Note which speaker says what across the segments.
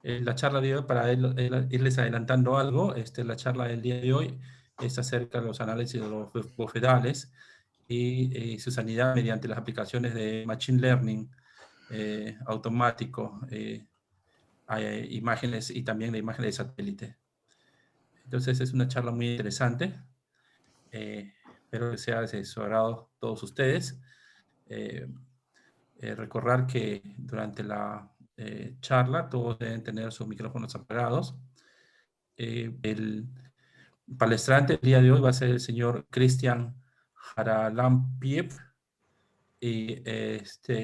Speaker 1: La charla de hoy, para irles adelantando algo, la charla del día de hoy es acerca de los análisis de los bofedales y su sanidad mediante las aplicaciones de Machine Learning automático, imágenes y también de imágenes de satélite. Entonces es una charla muy interesante. Espero que sea de su agrado todos ustedes. Recordar que durante la charla todos deben tener sus micrófonos apagados. El palestrante el día de hoy va a ser el señor Christian Haralampiev y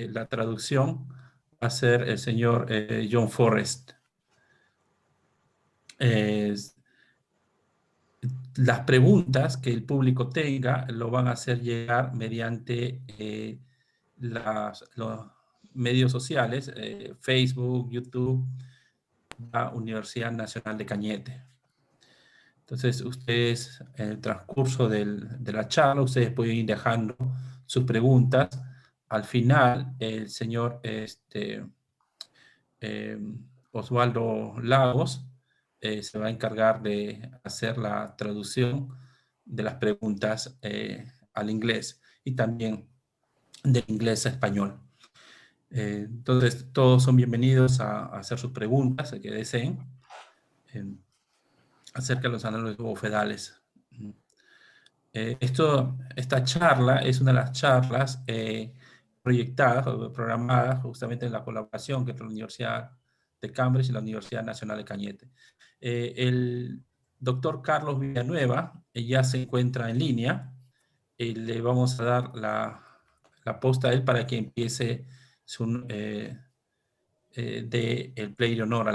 Speaker 1: la traducción va a ser el señor John Forrest. Las preguntas que el público tenga lo van a hacer llegar mediante los medios sociales, Facebook, YouTube, la Universidad Nacional de Cañete. Entonces, ustedes, en el transcurso de la charla, ustedes pueden ir dejando sus preguntas. Al final, el señor Osvaldo Lagos se va a encargar de hacer la traducción de las preguntas al inglés y también del inglés a español. Entonces, todos son bienvenidos a hacer sus preguntas que deseen acerca de los análisis bofedales. Esta charla es una de las charlas proyectadas o programadas justamente en la colaboración entre la Universidad de Cambridge y la Universidad Nacional de Cañete. El doctor Carlos Villanueva ya se encuentra en línea. Le vamos a dar la posta a él para que empiece de el play de honor a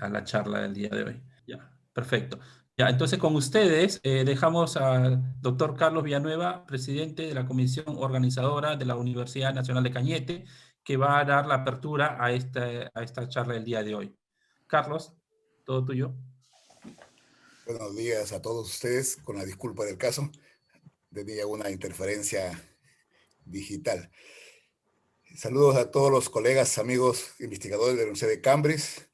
Speaker 1: la charla del día de hoy. Ya, perfecto. Ya, entonces con ustedes dejamos al doctor Carlos Villanueva, presidente de la comisión organizadora de la Universidad Nacional de Cañete, que va a dar la apertura a esta charla del día de hoy. Carlos, todo tuyo.
Speaker 2: Buenos días a todos ustedes, con la disculpa del caso, tenía una interferencia digital. Saludos a todos los colegas, amigos, investigadores de la Universidad de Cambridge,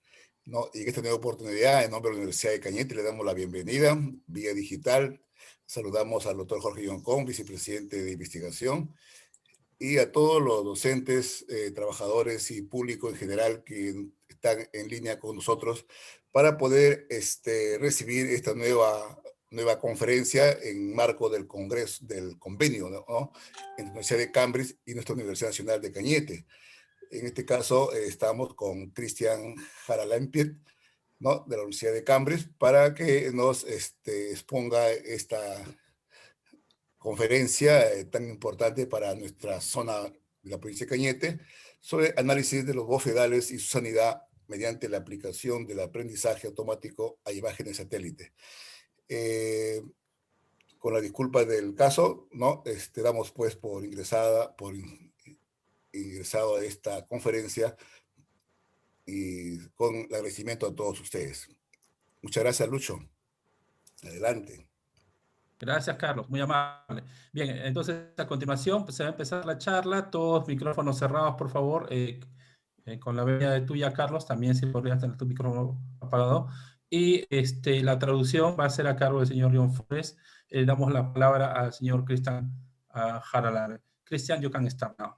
Speaker 2: ¿no? Y en esta nueva oportunidad, en nombre de la Universidad de Cañete, le damos la bienvenida vía digital. Saludamos al doctor Jorge Yoncón, vicepresidente de Investigación, y a todos los docentes, trabajadores y público en general que están en línea con nosotros para poder recibir esta nueva conferencia en marco del Congreso, del Convenio, ¿no? Entre la Universidad de Cambridge y nuestra Universidad Nacional de Cañete. En este caso estamos con Christian Haralampiev, ¿no? De la Universidad de Cambridge, para que nos exponga esta conferencia tan importante para nuestra zona de la provincia de Cañete sobre análisis de los bofedales y su sanidad mediante la aplicación del aprendizaje automático a imágenes satélite. Con la disculpa del caso, ¿no? Damos pues por ingresado a esta conferencia y con el agradecimiento a todos ustedes. Muchas gracias, Lucho. Adelante.
Speaker 1: Gracias, Carlos, muy amable. Bien, entonces a continuación pues, se va a empezar la charla, todos micrófonos cerrados, por favor, con la venia de tuya, Carlos, también si podrías tener tu micrófono apagado. Y la traducción va a ser a cargo del señor John Forrest. Damos la palabra al señor Christian Haralampiev. Christian, you can start now.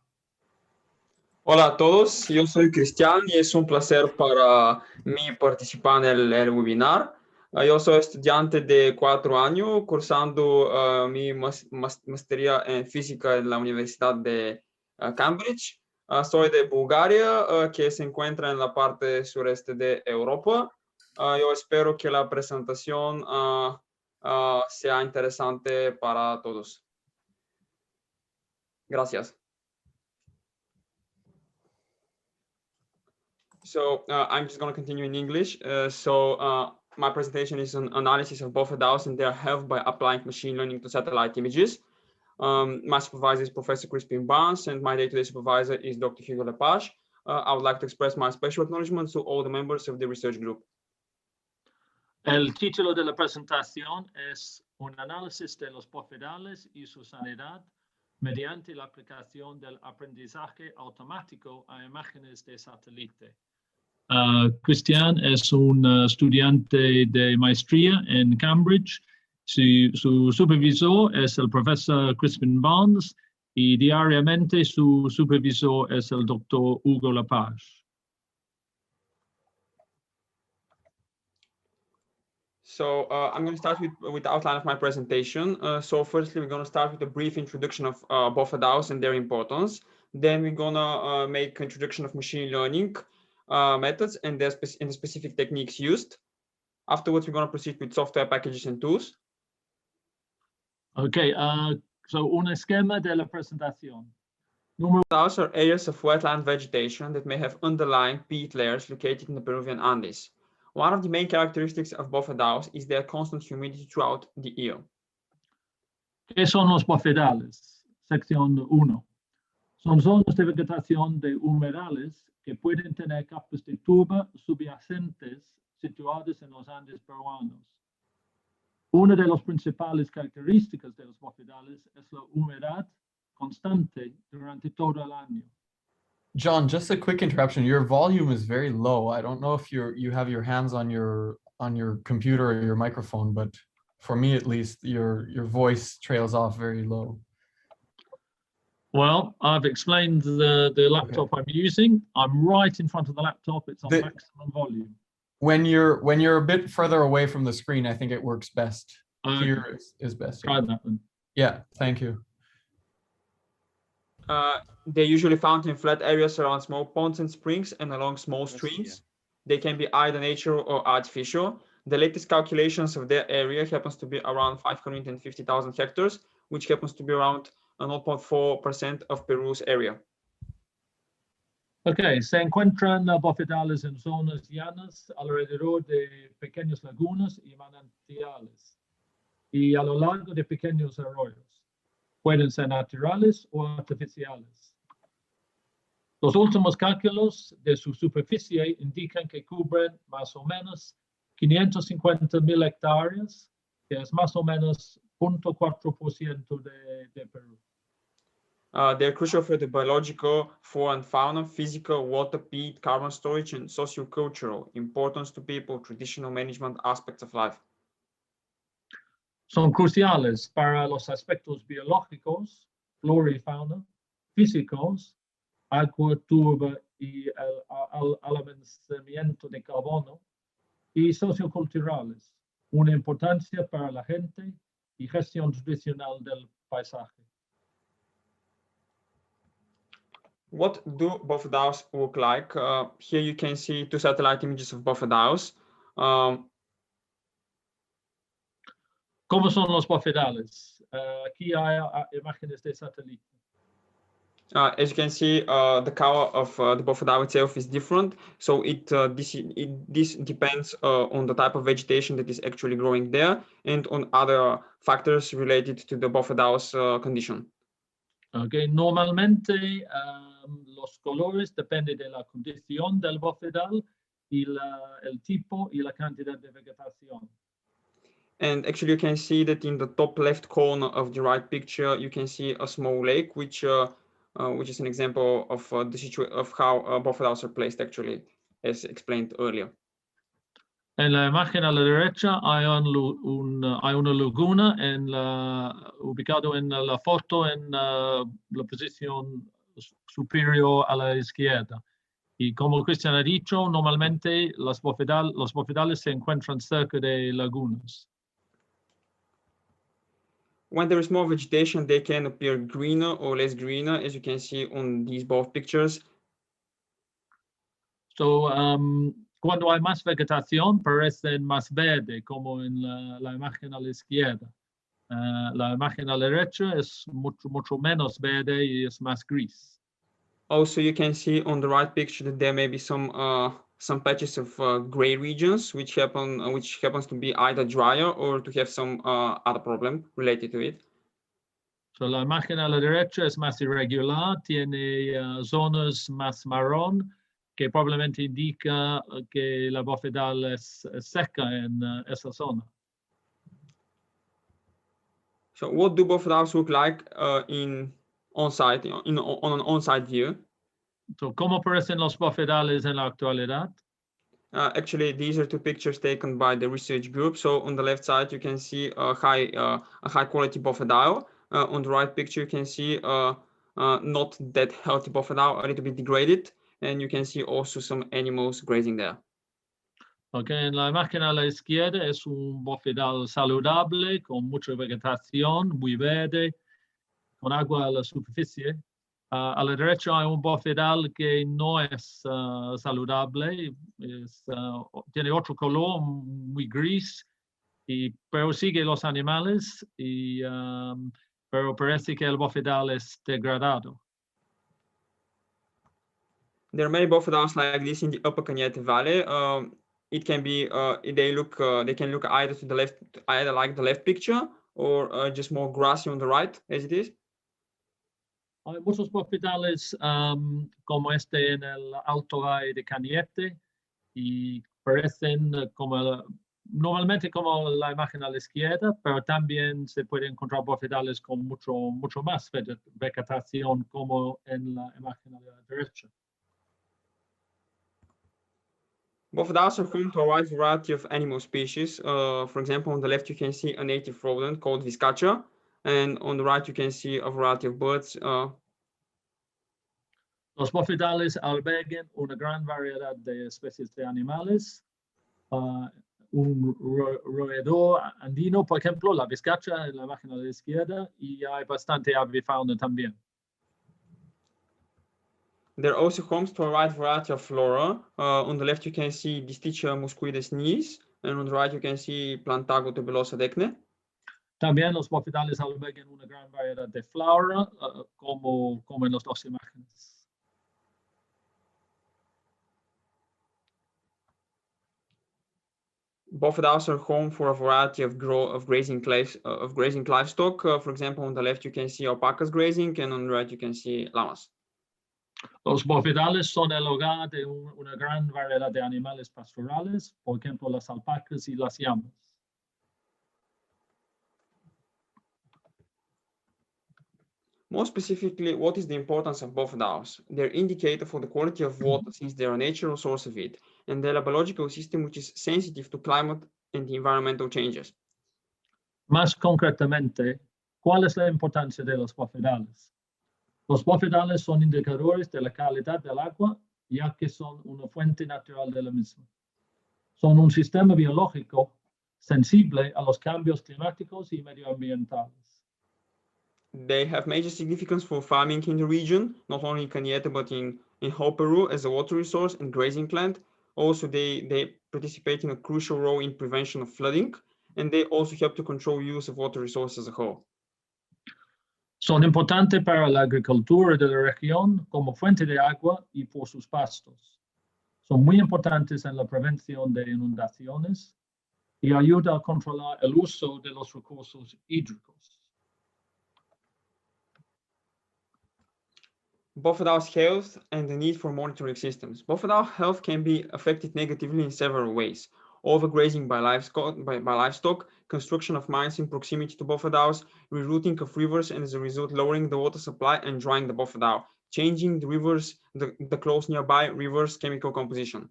Speaker 3: Hola a todos, yo soy Cristian y es un placer para mí participar en el webinar. Yo soy estudiante de 4 años cursando mi maestría en física en la Universidad de Cambridge. Soy de Bulgaria, que se encuentra en la parte sureste de Europa. Yo espero que la presentación sea interesante para todos. Gracias. So I'm just going to continue in English. My presentation is an analysis of bofedales and their health by applying machine learning to satellite images. My supervisor is Professor Crispin Barnes, and my day-to-day supervisor is Dr. Hugo Lepage. I would like to express my special acknowledgement to all the members of the research group.
Speaker 4: El título de la presentación es Un análisis de los bofedales y su sanidad mediante la aplicación del aprendizaje automático a imágenes de satélite. Christian es un estudiante de maestría en Cambridge. Su supervisor es el profesor Crispin Barnes y diariamente su supervisor es el doctor Hugo Lepage.
Speaker 3: So I'm going to start with the outline of my presentation. So firstly, we're going to start with a brief introduction of Bofedales and their importance. Then we're going to make an introduction of machine learning methods and the specific techniques used. Afterwards, we're going to proceed with software packages and tools.
Speaker 4: Okay, so un esquema de la presentación.
Speaker 3: Bofedales are areas of wetland vegetation that may have underlying peat layers located in the Peruvian Andes. One of the main characteristics of bofedales is their constant humidity throughout the year.
Speaker 4: ¿Qué son los bofedales? Sección 1. Son zonas de vegetación de humedales que pueden tener capas de turba subyacentes situadas en los Andes peruanos. Una de las principales características de los bofedales es la humedad constante durante todo el año.
Speaker 5: John, just a quick interruption. Your volume is very low. I don't know if you have your hands on your computer or your microphone, but for me at least, your voice trails off very low.
Speaker 4: Well, I've explained the laptop I'm using. I'm right in front of the laptop. It's on maximum volume.
Speaker 5: When you're a bit further away from the screen, I think it works best. Here is best.
Speaker 4: Try that one.
Speaker 5: Yeah, thank you.
Speaker 3: They're usually found in flat areas around small ponds and springs and along small streams. They can be either natural or artificial. The latest calculations of their area happens to be around 550,000 hectares, which happens to be around 0.4% of Peru's area.
Speaker 4: Okay, se encuentran bofedales en zonas llanas alrededor de pequeñas lagunas y manantiales y a lo largo de pequeños arroyos. Pueden ser naturales o artificiales. Los últimos cálculos de su superficie indican que cubren más o menos 550,000 hectáreas, que es más o menos 0.4% de Perú.
Speaker 3: They're crucial for the biological, flora and fauna, physical, water, peat, carbon storage, and sociocultural importance to people, traditional management aspects of life.
Speaker 4: Son cruciales para los aspectos biológicos, flora y fauna, físicos, agua turba y el almacenamiento de carbono, y socioculturales, una importancia para la gente y gestión tradicional del paisaje.
Speaker 3: What do bofedales look like? Here you can see two satellite images of bofedales.
Speaker 4: ¿Cómo son los bofedales? Aquí hay imágenes de satélite.
Speaker 3: As you can see, the color of the bofedale itself is different. So this depends on the type of vegetation that is actually growing there and on other factors related to the bofedale's condition.
Speaker 4: Okay. Normalmente los colores dependen de la condición del bofedal y el tipo y la cantidad de vegetación.
Speaker 3: And actually, you can see that in the top left corner of the right picture, you can see a small lake, which is an example of how bofedales are placed, actually, as explained earlier.
Speaker 4: En la imagen a la derecha hay una laguna ubicado en la foto en la posición superior a la izquierda. Y como Christian ha dicho, normalmente los bofedales se encuentran cerca de lagunas.
Speaker 3: When there is more vegetation, they can appear greener or less greener, as you can see on these both pictures.
Speaker 4: So, cuando hay más vegetación, parecen más verde, como en la imagen a la izquierda. La imagen a la derecha es mucho menos verde y es más gris.
Speaker 3: Also, you can see on the right picture that there may be some patches of gray regions, which happens to be either drier or to have some other problem related to it.
Speaker 4: So, la imagen a la derecha es más irregular, tiene zonas más marrón, que probablemente indica que la bofedal es seca en esa zona.
Speaker 3: So what do bofedales look like in on-site, on an on-site view.
Speaker 4: So, ¿cómo aparecen los bofedales en la actualidad?
Speaker 3: Actually, these are two pictures taken by the research group. So on the left side, you can see a high quality bofedale. On the right picture, you can see not that healthy bofedale, a little bit degraded. And you can see also some animals grazing there.
Speaker 4: Okay, en la imagen a la izquierda es un bofedal saludable, con mucha vegetación, muy verde, con agua a la superficie. A la derecha hay un bofedal que no es saludable, tiene otro color muy gris, pero sigue los animales, pero parece que el bofedal es degradado.
Speaker 3: There are many bofedales like this in the Upper Cañete Valley. It can be they can look either to the left, either like the left picture, or just more grassy on the right, as it is.
Speaker 4: Hay muchos bofedales como este en el Alto Valle de Cañete y parecen normalmente como la imagen a la izquierda, pero también se puede encontrar bofedales con mucho más vegetación como en la imagen a la derecha.
Speaker 3: Bofedales are home to a wide variety of animal species. For example, on the left you can see a native rodent called vizcacha, and on the right you can see a variety of birds.
Speaker 4: Los bofedales albergan una gran variedad de especies de animales. Un roedor andino, por ejemplo, la vizcacha en la imagen a la izquierda, y hay bastante avifauna también.
Speaker 3: They're also homes to a wide variety of flora. On the left you can see Disticha muscuides niis, and on the right you can see Plantago tubulosa decne.
Speaker 4: También los bofedales albergan una gran variedad de flora, como en las dos imágenes.
Speaker 3: Bofedales are home for a variety of grazing livestock. For example, on the left you can see alpacas grazing, and on the right you can see llamas.
Speaker 4: Los bofedales son el hogar de una gran variedad de animales pastorales, por ejemplo, las alpacas y las llamas.
Speaker 3: More specifically, what is the importance of bofedales? They're indicator for the quality of water, since they're a natural source of it, and they're a biological system which is sensitive to climate and the environmental changes.
Speaker 4: Más concretamente, ¿cuál es la importancia de los bofedales? Los bofedales son indicadores de la calidad del agua, ya que son una fuente natural de la misma. Son un sistema biológico sensible a los cambios climáticos y medioambientales.
Speaker 3: They have major significance for farming in the region, not only in Cañete, but in whole Peru as a water resource and grazing land. Also, they participate in a crucial role in prevention of flooding, and they also help to control use of water resources as a whole.
Speaker 4: Son importantes para la agricultura de la región como fuente de agua y por sus pastos. Son muy importantes en la prevención de inundaciones y ayudan a controlar el uso de los recursos hídricos.
Speaker 3: Bofedales' health and the need for monitoring systems. Bofedale health can be affected negatively in several ways. Overgrazing by livestock, construction of mines in proximity to bofedales, rerouting of rivers, and as a result lowering the water supply and drying the bofedale, changing the close nearby rivers' chemical composition.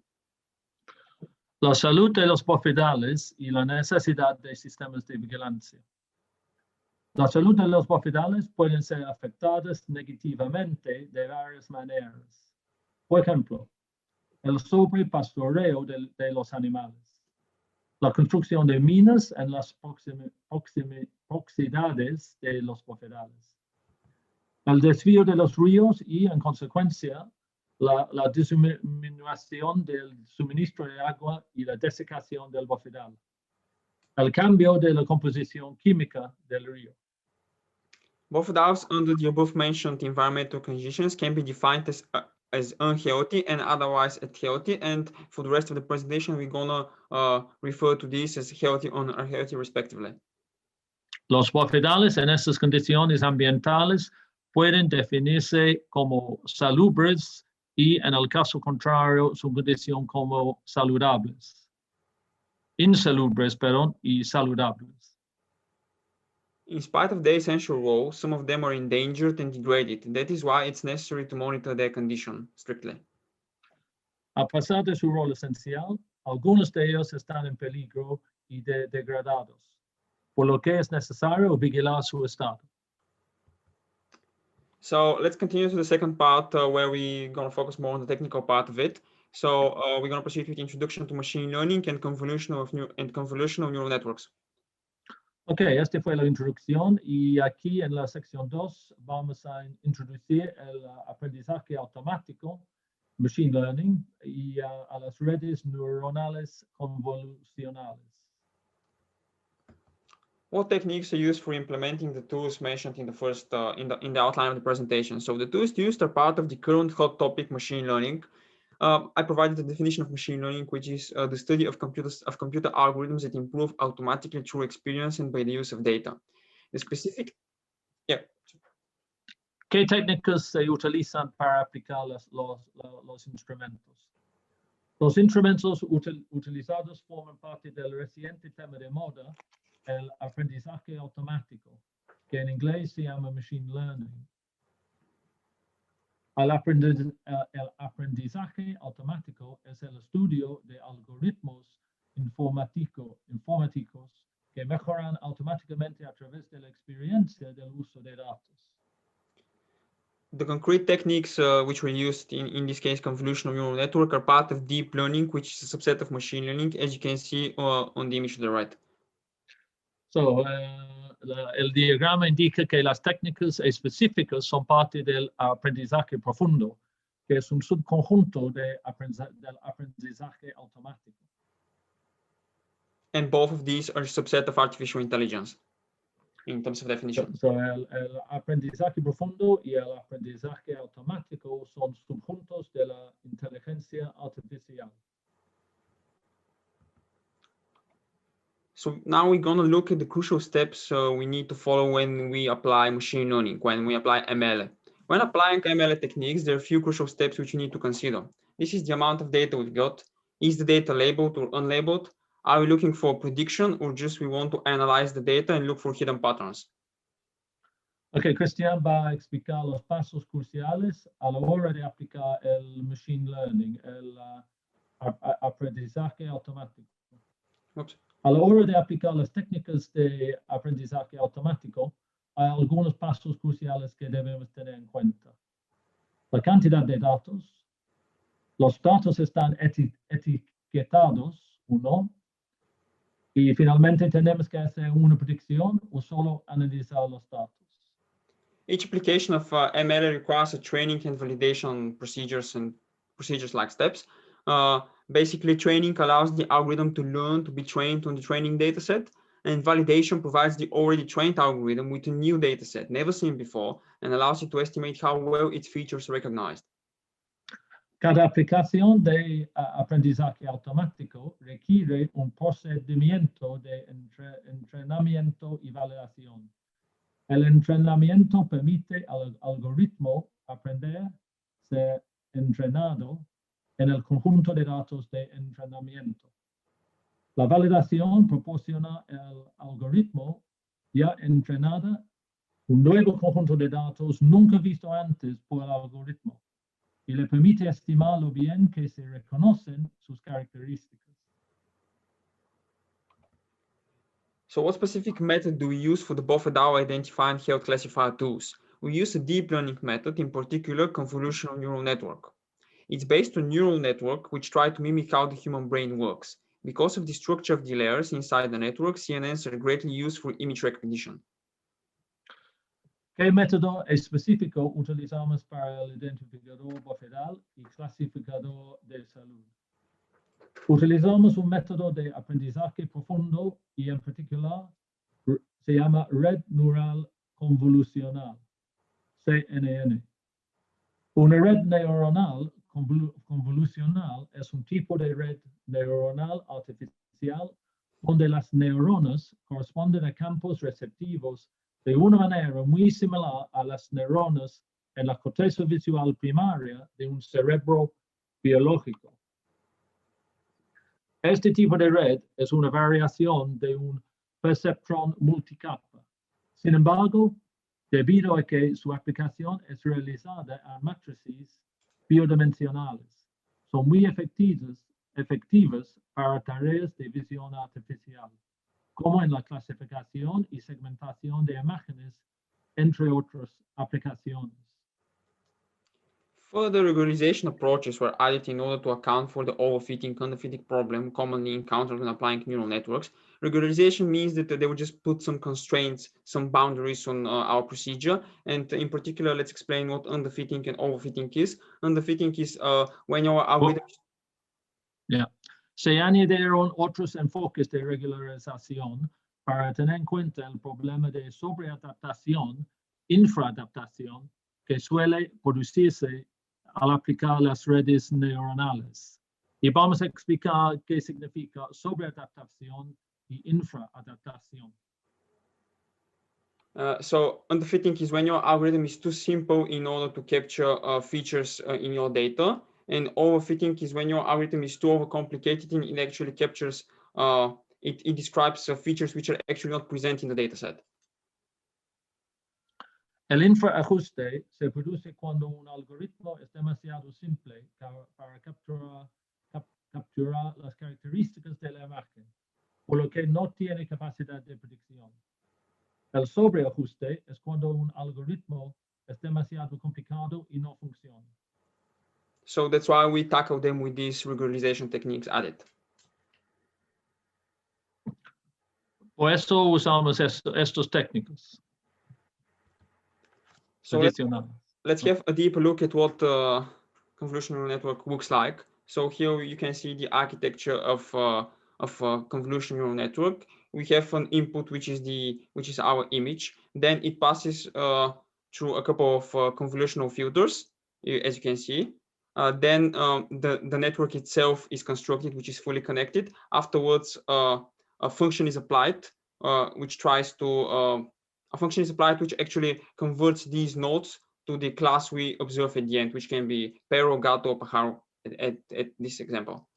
Speaker 4: La salud de los bofedales y la necesidad de sistemas de vigilancia. La salud de los bofedales pueden ser afectadas negativamente de varias maneras. Por ejemplo, el sobrepastoreo de los animales, la construcción de minas en las proximidades de los bofedales, el desvío de los ríos y, en consecuencia, la disminución del suministro de agua y la desecación del bofedal, el cambio de la composición química del río.
Speaker 3: Bofedales under the above-mentioned environmental conditions can be defined as unhealthy and otherwise unhealthy, and for the rest of the presentation we're gonna refer to this as healthy or unhealthy respectively.
Speaker 4: Los bofedales en estas condiciones ambientales pueden definirse como salubres y, en el caso contrario, su condición como insalubres, y saludables.
Speaker 3: In spite of their essential role, some of them are endangered and degraded. That is why it's necessary to monitor their condition strictly.
Speaker 4: A pesar de su rol esencial, algunos de ellos están en peligro y degradados, por lo que es necesario vigilar su estado.
Speaker 3: So let's continue to the second part where we're going to focus more on the technical part of it. So we're going to proceed with introduction to machine learning and convolution of neural networks.
Speaker 4: Ok, esta fue la introducción y aquí en la sección 2 vamos a introducir el aprendizaje automático, machine learning, y a las redes neuronales convolucionales.
Speaker 3: What techniques are used for implementing the tools mentioned in the first in the outline of the presentation? So the tools used are part of the current hot topic, machine learning. I provided the definition of machine learning, which is the study of computer algorithms that improve automatically through experience and by the use of data. The specific,
Speaker 4: ¿Qué técnicas se utilizan para aplicar los instrumentos? Los instrumentos utilizados forman parte del reciente tema de moda, el aprendizaje automático, que en inglés se llama machine learning. El aprendizaje automático es el estudio de algoritmos informáticos que mejoran automáticamente a través de la experiencia del uso de datos.
Speaker 3: The concrete techniques which were used in this case, convolutional neural network, are part of deep learning, which is a subset of machine learning, as you can see on the image to the right.
Speaker 4: So, el diagrama indica que las técnicas específicas son parte del aprendizaje profundo, que es un subconjunto del aprendizaje automático.
Speaker 3: And both of these are a subset of artificial intelligence in terms of definition.
Speaker 4: So el aprendizaje profundo y el aprendizaje automático son subjuntos de la inteligencia artificial.
Speaker 3: So now we're going to look at the crucial steps we need to follow when we apply machine learning, when we apply ML. When applying ML techniques, there are a few crucial steps which you need to consider. This is the amount of data we've got. Is the data labeled or unlabeled? Are we looking for prediction or just we want to analyze the data and look for hidden patterns?
Speaker 4: Ok, Cristian va a explicar los pasos cruciales a la hora de aplicar el machine learning, el aprendizaje automático.
Speaker 3: Oops.
Speaker 4: A la hora de aplicar las técnicas de aprendizaje automático, hay algunos pasos cruciales que debemos tener en cuenta. La cantidad de datos, los datos están etiquetados o no, y finalmente tenemos que hacer una predicción o solo analizar los datos.
Speaker 3: Each application of ML requires a training and validation procedures like steps. Basically, training allows the algorithm to learn to be trained on the training dataset, and validation provides the already trained algorithm with a new dataset never seen before and allows it to estimate how well its features are recognized.
Speaker 4: Cada aplicación de aprendizaje automático requiere un procedimiento de entrenamiento y validación. El entrenamiento permite al algoritmo aprender, ser entrenado en el conjunto de datos de entrenamiento. La validación proporciona al algoritmo ya entrenada un nuevo conjunto de datos nunca visto antes por el algoritmo y le permite estimar lo bien que se reconocen sus características.
Speaker 3: So what specific method do we use for the Bofedales identify and healt classifier tools? We use a deep learning method, in particular convolutional neural network. It's based on neural network which try to mimic how the human brain works. Because of the structure of the layers inside the network, CNNs are greatly used for image recognition.
Speaker 4: ¿Qué método específico utilizamos para el identificador Bofedal y clasificador de salud? Utilizamos un método de aprendizaje profundo y en particular se llama red neural convolucional, CNN. Una red neuronal convolucional es un tipo de red neuronal artificial donde las neuronas corresponden a campos receptivos de una manera muy similar a las neuronas en la corteza visual primaria de un cerebro biológico. Este tipo de red es una variación de un perceptrón multicapa, Sin embargo, debido a que su aplicación es realizada en matrices biodimensionales, son muy efectivas para tareas de visión artificial, como en la clasificación y segmentación de imágenes, entre otras aplicaciones.
Speaker 3: Further regularization approaches were added in order to account for the overfitting underfitting problem commonly encountered when applying neural networks. Regularization means that they would just put some constraints, some boundaries on our procedure. And in particular, let's explain what underfitting and overfitting is. Underfitting is when your algorithm...
Speaker 4: Se añadieron otros enfoques de regularización para tener en cuenta el problema de sobreadaptación, infraadaptación, que suele producirse al aplicar las redes neuronales. Y vamos a explicar qué significa sobreadaptación y infraadaptación.
Speaker 3: So underfitting is when your algorithm is too simple in order to capture features in your data. And overfitting is when your algorithm is too overcomplicated and it actually captures, it describes features which are actually not present in the dataset.
Speaker 4: El infraajuste se produce cuando un algoritmo es demasiado simple para capturar las características de la imagen, por lo que no tiene capacidad de predicción. El sobreajuste es cuando un algoritmo es demasiado complicado y no funciona.
Speaker 3: So that's why we tackle them with these regularization techniques added.
Speaker 4: Por eso usamos estos técnicos.
Speaker 3: So let's have a deeper look at what convolutional network looks like. So here you can see the architecture of convolutional neural network. We have an input which is our image. Then it passes through a couple of convolutional filters, as you can see. Then the network itself is constructed, which is fully connected. Afterwards, a function is applied, which tries to a function is applied which actually converts these nodes to the class we observe at the end, which can be perro, gato, or pájaro at this example.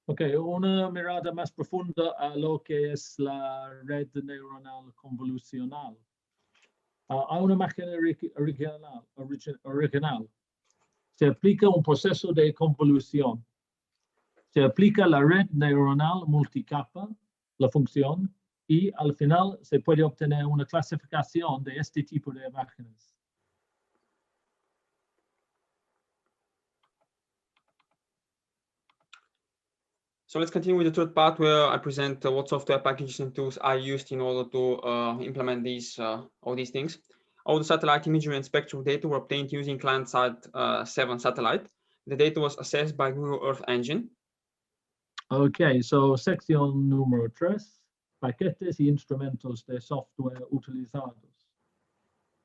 Speaker 4: Ok, una mirada más profunda a lo que es la red neuronal convolucional. A una imagen original se aplica un proceso de convolución. Se aplica la red neuronal multicapa, la función, y al final se puede obtener una clasificación de este tipo de imágenes.
Speaker 3: So let's continue with the third part where I present what software packages and tools are used in order to implement these all these things. All the satellite imagery and spectral data were obtained using Client-Side 7 satellite. The data was assessed by Google Earth Engine.
Speaker 4: Okay, so sección número 3. Paquetes y instrumentos de software utilizados.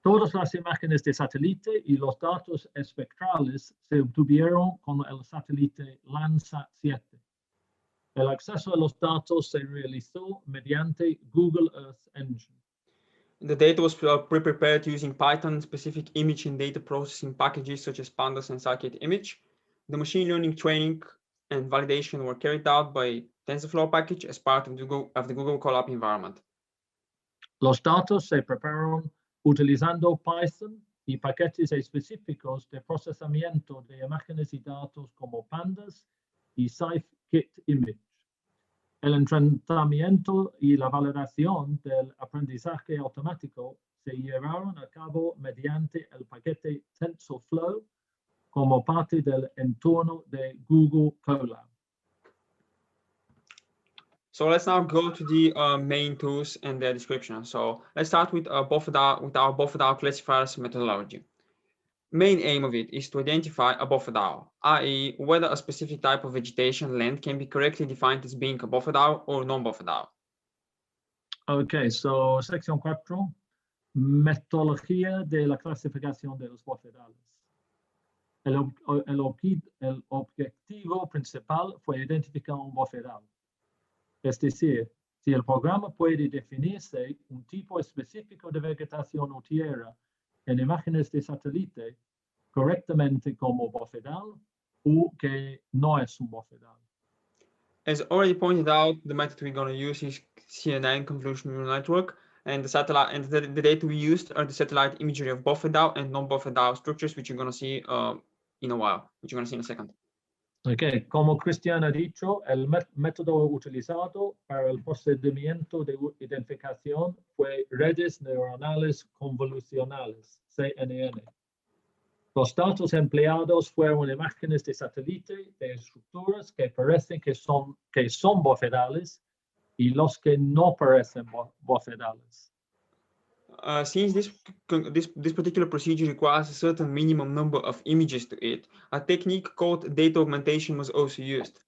Speaker 4: Todas las imágenes de satélite y los datos espectrales se obtuvieron con el satélite Landsat 7. El acceso a los datos se realizó mediante Google Earth Engine.
Speaker 3: The data was pre-prepared using Python-specific image and data processing packages such as Pandas and Scikit-Image. The machine learning training and validation were carried out by TensorFlow package as part of the Google Colab environment.
Speaker 4: Los datos se prepararon utilizando Python y paquetes específicos de procesamiento de imágenes y datos como Pandas y Scikit-Image. El entrenamiento y la validación del aprendizaje automático se llevaron a cabo mediante el paquete TensorFlow como parte del entorno de Google Colab.
Speaker 3: So let's now go to the main tools and their description. So let's start with our Bofedale classifiers methodology. Main aim of it is to identify a Bofedale, i.e. whether a specific type of vegetation land can be correctly defined as being a Bofedale or non-Bofedale.
Speaker 4: Okay, so sección 4, metodología de la clasificación de los Bofedales. El objetivo principal fue identificar un Bofedal. Es decir, si el programa puede definirse un tipo específico de vegetación o tierra en imágenes de satélite correctamente como Bofedal o que no es un Bofedal.
Speaker 3: As already pointed out, the method we're going to use is CNN, Convolutional Neural Network, and the satellite and the data we used are the satellite imagery of Bofedale and non-Bofedale structures, which you're going to see in a while, which you're going to see in a second.
Speaker 4: Okay, como Cristian ha dicho, el método utilizado para el procedimiento de identificación fue redes neuronales convolucionales, CNN. Los datos empleados fueron imágenes de satélite de estructuras que parecen que son bofedales y los que no parecen bofedales.
Speaker 3: Since this particular procedure requires a certain minimum number of images to it, a technique called data augmentation was also used.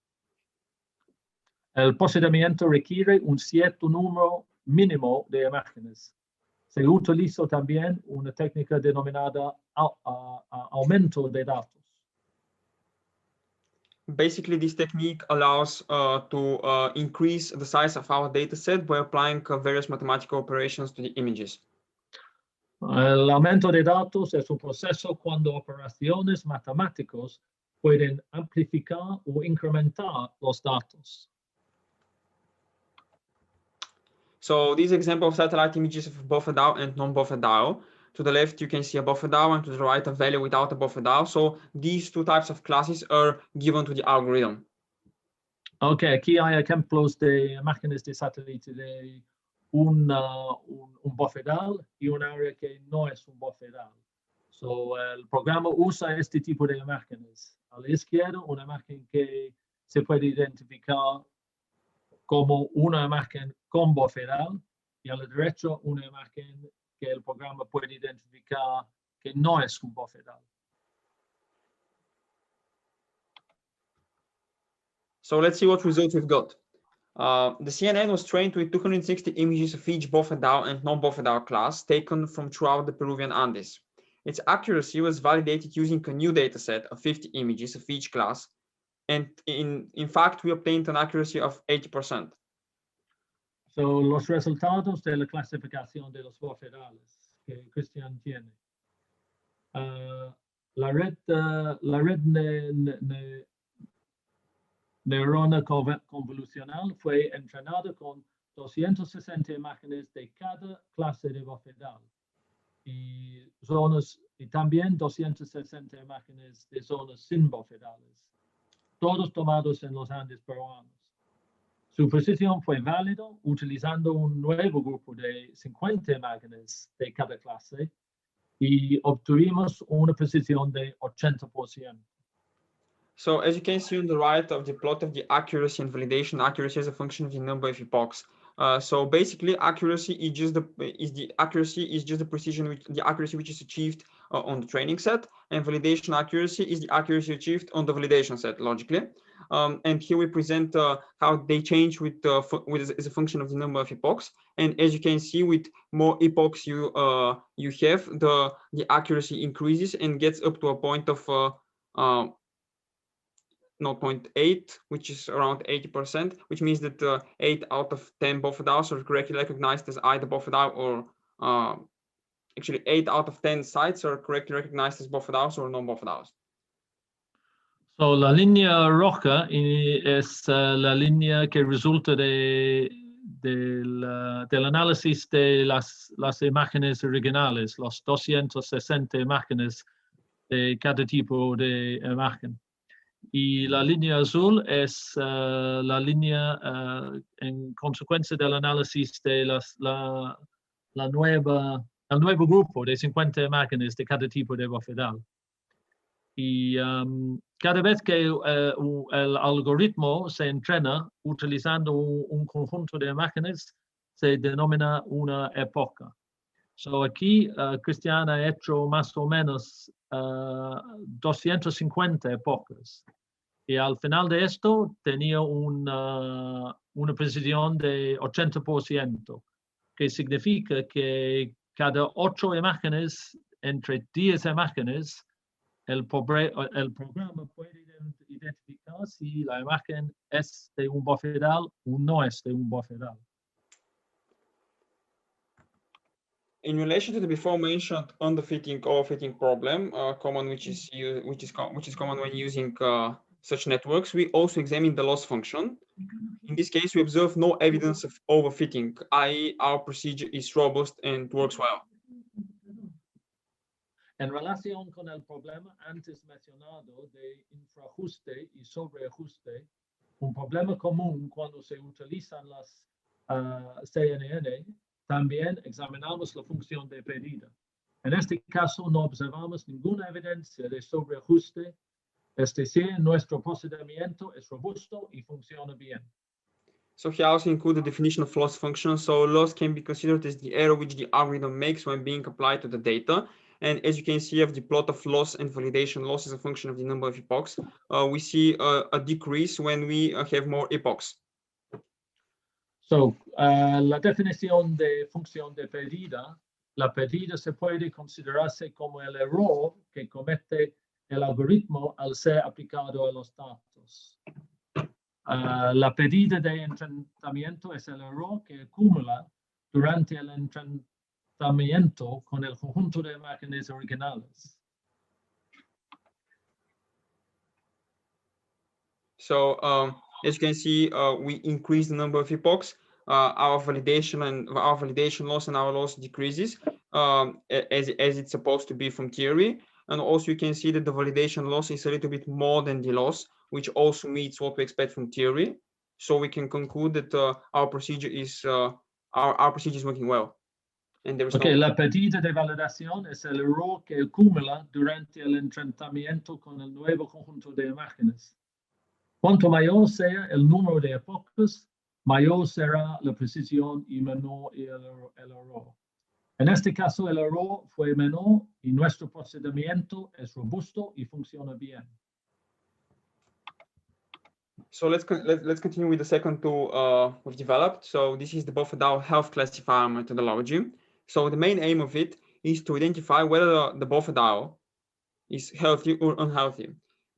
Speaker 4: El procedimiento requiere un cierto número mínimo de imágenes. Se utilizó también una técnica denominada aumento de datos.
Speaker 3: Basically, this technique allows to increase the size of our data set by applying various mathematical operations to the images.
Speaker 4: El aumento de datos es un proceso cuando operaciones matemáticas pueden amplificar o incrementar los datos.
Speaker 3: So these example of satellite images of Bofedale and non-Bofedale. To the left, you can see a Bofedale, and to the right, a VALLE without a Bofedale. So these two types of classes are given to the algorithm.
Speaker 4: Ok, aquí hay ejemplos de imágenes de satélite de un bofedal y un área que no es un bofedal. So, el programa usa este tipo de imágenes. A la izquierda, una imagen que se puede identificar como una imagen con bofedal, y a la derecha una imagen que el programa puede identificar que no es un bofedal.
Speaker 3: So let's see what results we've got. The CNN was trained with 260 images of each Bofedale and non-Bofedale class taken from throughout the Peruvian Andes. Its accuracy was validated using a new data set of 50 images of each class, and in fact, we obtained an accuracy of 80%.
Speaker 4: So, los resultados de la clasificación de los bofedales que Cristian tiene. La red neurona convolucional fue entrenada con 260 imágenes de cada clase de bofedal y también 260 imágenes de zonas sin bofedales, todos tomados en los Andes peruanos. Su precisión fue válida utilizando un nuevo grupo de 50 imágenes de cada clase y obtuvimos una precisión de 80%.
Speaker 3: So as you can see on the right of the plot of the accuracy and validation, accuracy is a function of the number of epochs. So basically, accuracy is just the precision, the accuracy which is achieved on the training set, and validation accuracy is the accuracy achieved on the validation set, logically. And here we present how they change as a function of the number of epochs. And as you can see, with more epochs you have, the accuracy increases and gets up to a point of 0.8, which is around 80%, which means that 8 out of 10 bofedales are correctly recognized as either bofedale or actually 8 out of 10 sites are correctly recognized as bofedales or non-bofedales.
Speaker 4: So, la línea roja es la línea que resulta del análisis de las imágenes originales, los 260 imágenes de cada tipo de imagen. Y la línea azul es la línea en consecuencia del análisis de el nuevo grupo de 50 imágenes de cada tipo de bofedal. Y cada vez que el algoritmo se entrena utilizando un conjunto de imágenes, se denomina una época. So aquí Cristian ha hecho más o menos 250 épocas. Y al final de esto tenía una precisión de 80%, que significa que cada 8 imágenes, entre 10 imágenes, el programa puede identificar si la imagen es de un bofedal o no es de un bofedal.
Speaker 3: In relation to the before mentioned underfitting or fitting problem, which is common when using such networks, we also examine the loss function. In this case, we observe no evidence of overfitting, i.e. our procedure is robust and works well.
Speaker 4: En relación con el problema antes mencionado de infraajuste y sobreajuste, un problema común cuando se utilizan las CNN, también examinamos la función de pedida. En este caso no observamos ninguna evidencia de sobreajuste, es decir, nuestro procedimiento es robusto y funciona bien.
Speaker 3: So here I also include the definition of loss function. So loss can be considered as the error which the algorithm makes when being applied to the data. And as you can see of the plot of loss and validation, loss is a function of the number of epochs. We see a decrease when we have more epochs.
Speaker 4: So, la definición de función de pedida, la pedida se puede considerarse como el error que comete el algoritmo al ser aplicado a los datos. La pedida de entrenamiento es el error que acumula durante el entrenamiento con el conjunto de imágenes originales.
Speaker 3: So as you can see, we increase the number of epochs. Our validation loss and our loss decreases as it's supposed to be from theory. And also you can see that the validation loss is a little bit more than the loss, which also meets what we expect from theory. So we can conclude that our procedure is working well. And there is
Speaker 4: La pedida de validación es el error que acumula durante el entrenamiento con el nuevo conjunto de imágenes. Cuanto mayor sea el número de epochas, mayor será la precisión y menor el error. En este caso, el error fue menor y nuestro procedimiento es robusto y funciona bien.
Speaker 3: So let's continue with the second tool we've developed. So this is the Bofedales health classifier methodology. So the main aim of it is to identify whether the Bofedale is healthy or unhealthy.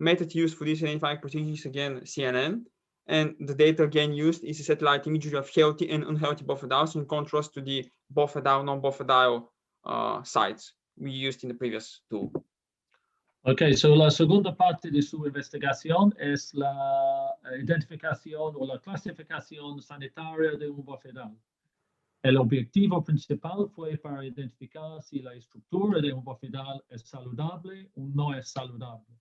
Speaker 3: Method used for this identifying procedure is again CNN, and the data again used is a satellite imagery of healthy and unhealthy Bofedales in contrast to the Bofedale, non-Bofedale sites we used in the previous tool.
Speaker 4: Ok, so la segunda parte de su investigación es la identificación o la clasificación sanitaria de un bofedal. El objetivo principal fue para identificar si la estructura de un bofedal es saludable o no es saludable.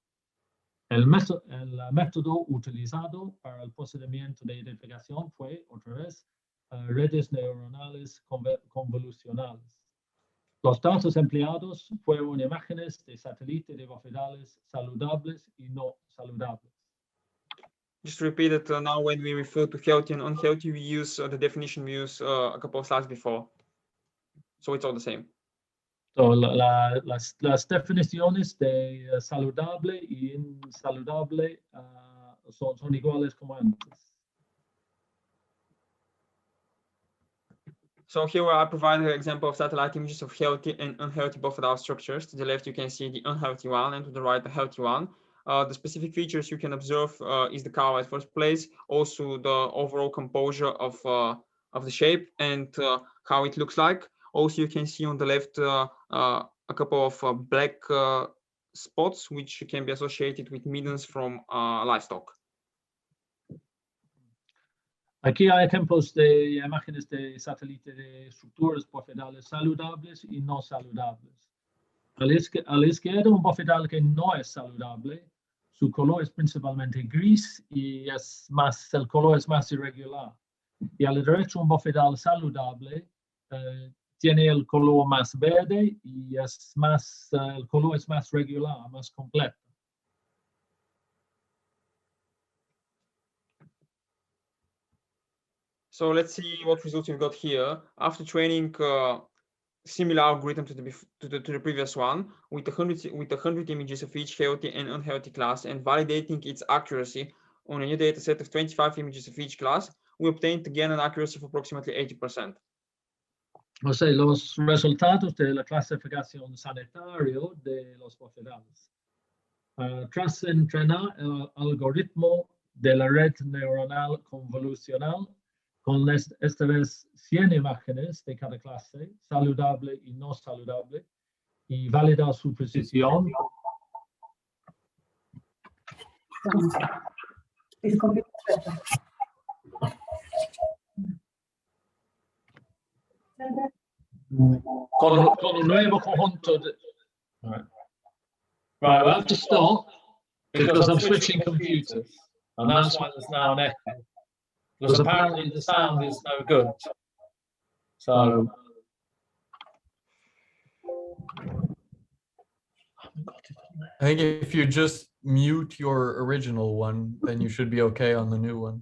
Speaker 4: El método utilizado para el procedimiento de identificación fue, otra vez, redes neuronales convolucionales. Los datos empleados fueron imágenes de satélite de bofedales saludables y no saludables.
Speaker 3: Just to repeat it, now when we refer to healthy and unhealthy, we use the definition we used a couple of slides before. So it's all the same.
Speaker 4: So, las definiciones de saludable y insaludable son iguales como antes.
Speaker 3: So here I provide an example of satellite images of healthy and unhealthy bofedal structures. To the left, you can see the unhealthy one, and to the right, the healthy one. The specific features you can observe is the cow at first place, also the overall composure of the shape and how it looks like. Also, you can see on the left a couple of black spots, which can be associated with middens from livestock.
Speaker 4: Aquí hay ejemplos de imágenes de satélite de estructuras bofedales saludables y no saludables. A la izquierda, un bofedal que no es saludable, su color es principalmente gris y el color es más irregular. Y a la derecha, un bofedal saludable tiene el color más verde y el color es más regular, más completo.
Speaker 3: So let's see what results we've got here. After training similar algorithm to the previous one with 100 images of each healthy and unhealthy class and validating its accuracy on a new data set of 25 images of each class, we obtained again an accuracy of approximately 80%.
Speaker 4: O sea, los resultados de la clasificación sanitaria de los bofedales. Tras entrenar el algoritmo de la red neuronal convolucional con esta vez 100 imágenes de cada clase, saludable y no saludable, y validar su precisión. Con un nuevo conjunto de... Right, we'll have to stop because I'm switching computers. And that's why there's now an echo. Because apparently the sound is no good. So...
Speaker 5: I think if you just mute your original one, then you should be okay on the new one.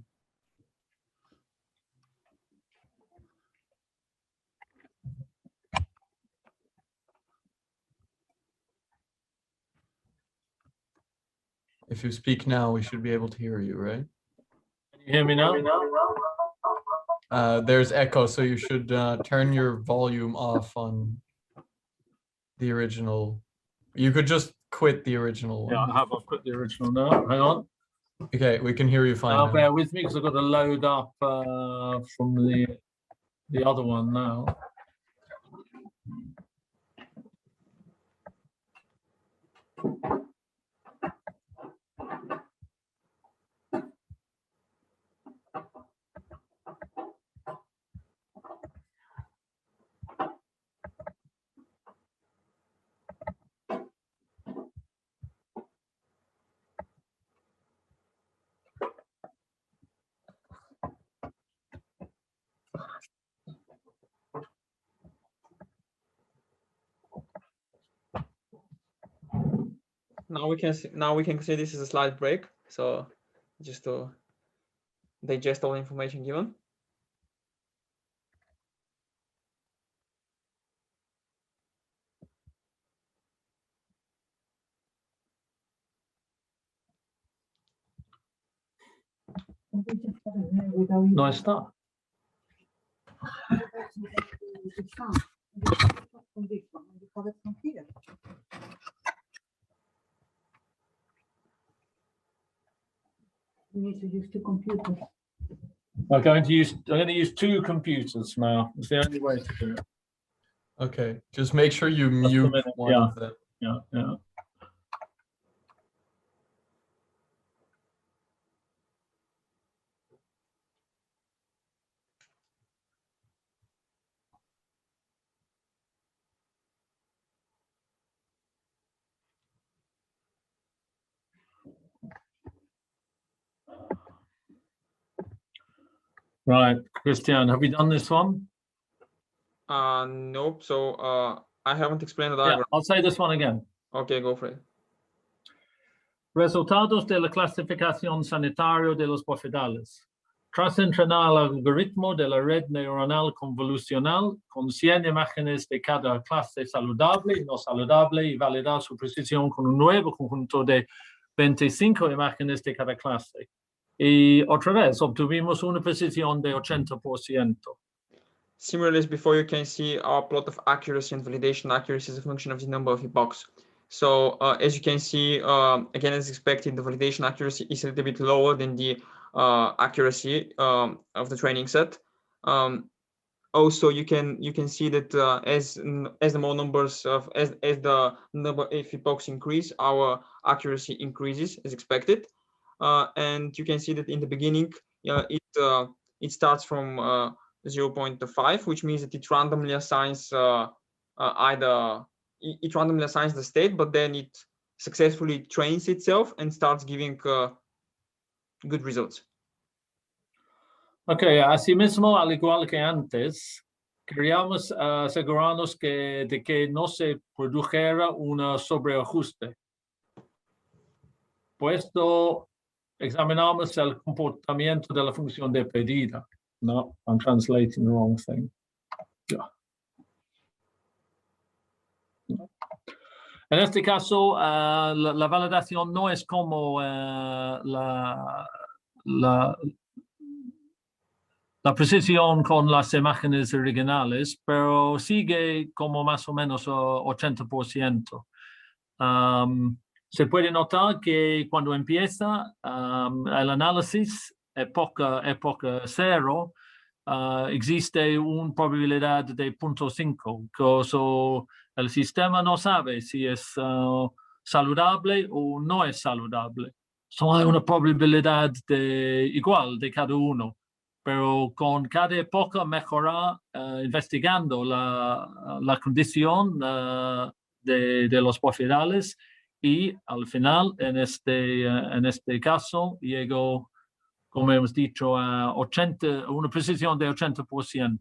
Speaker 5: If you speak now, we should be able to hear you, right?
Speaker 4: Can you hear me now?
Speaker 5: There's echo, so you should turn your volume off on the original. You could just quit the original one.
Speaker 4: Yeah, I have. I've quit the original now. Hang on.
Speaker 5: Okay, we can hear you fine. Now.
Speaker 4: Bear with me because I've got to load up from the other one now.
Speaker 3: Now we can see this is a slight break, so just to digest all the information given.
Speaker 4: No está.
Speaker 6: You need to use two computers.
Speaker 4: I'm going to use two computers now. It's the only way to do it.
Speaker 5: Okay, just make sure you mute one of them.
Speaker 4: Yeah. Right, Christian, have you done this one?
Speaker 3: Nope. So I haven't explained the diagram.
Speaker 4: Yeah, I'll say this one again.
Speaker 3: Okay, go for it.
Speaker 4: Resultados de la clasificación sanitaria de los bofedales. Tras entrenar al algoritmo de la red neuronal convolucional con 100 imágenes de cada clase saludable y no saludable y validar su precisión con un nuevo conjunto de 25 imágenes de cada clase. Y otra vez obtuvimos una precisión de 80%.
Speaker 3: Similarly, as before, you can see our plot of accuracy and validation. Accuracy is a function of the number of epochs. So as you can see, again, as expected, the validation accuracy is a little bit lower than the accuracy of the training set. Also, you can see that as the more numbers of as the number of epochs increase, our accuracy increases as expected. And you can see that in the beginning, it starts from 0.5, which means that it randomly assigns it randomly assigns the state, but then it successfully trains itself and starts giving good results.
Speaker 4: Ok, asimismo, al igual que antes, queríamos asegurarnos de que no se produjera un sobreajuste. Puesto examinamos el comportamiento de la función de pedida. No, I'm translating the wrong thing. Yeah. En este caso, la validación no es como la precisión con las imágenes originales, pero sigue como más o menos 80%. Se puede notar que cuando empieza el análisis, época 0, existe una probabilidad de 0.5. El sistema no sabe si es saludable o no es saludable. So hay una probabilidad igual de cada uno, pero con cada época mejorar investigando la condición de los bofedales, y al final en este caso llegó, como hemos dicho, a una precisión de 80%.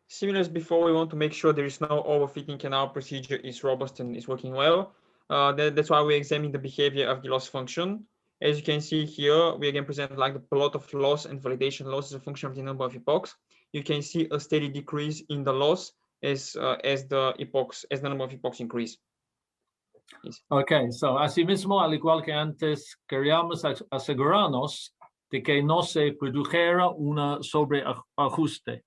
Speaker 3: Similar as before, we want to make sure there is no overfitting and our procedure is robust and is working well. That's why we examine the behavior of the loss function. As you can see here, we again present like the plot of loss and validation loss as a function of the number of epochs. You can see a steady decrease in the loss as the number of epochs increase.
Speaker 4: Ok, so asimismo, al igual que antes, queríamos asegurarnos de que no se produjera un sobreajuste.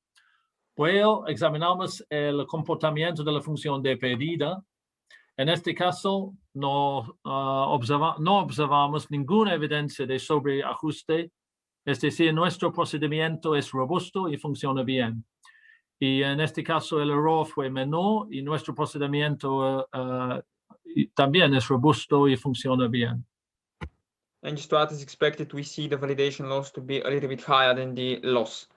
Speaker 4: Luego examinamos el comportamiento de la función de pedida. En este caso, no observamos ninguna evidencia de sobreajuste, es decir, nuestro procedimiento es robusto y funciona bien. Y en este caso, el error fue menor y nuestro procedimiento también es robusto y funciona bien.
Speaker 3: And just as expected, we see the validation loss to be a little bit higher than the loss.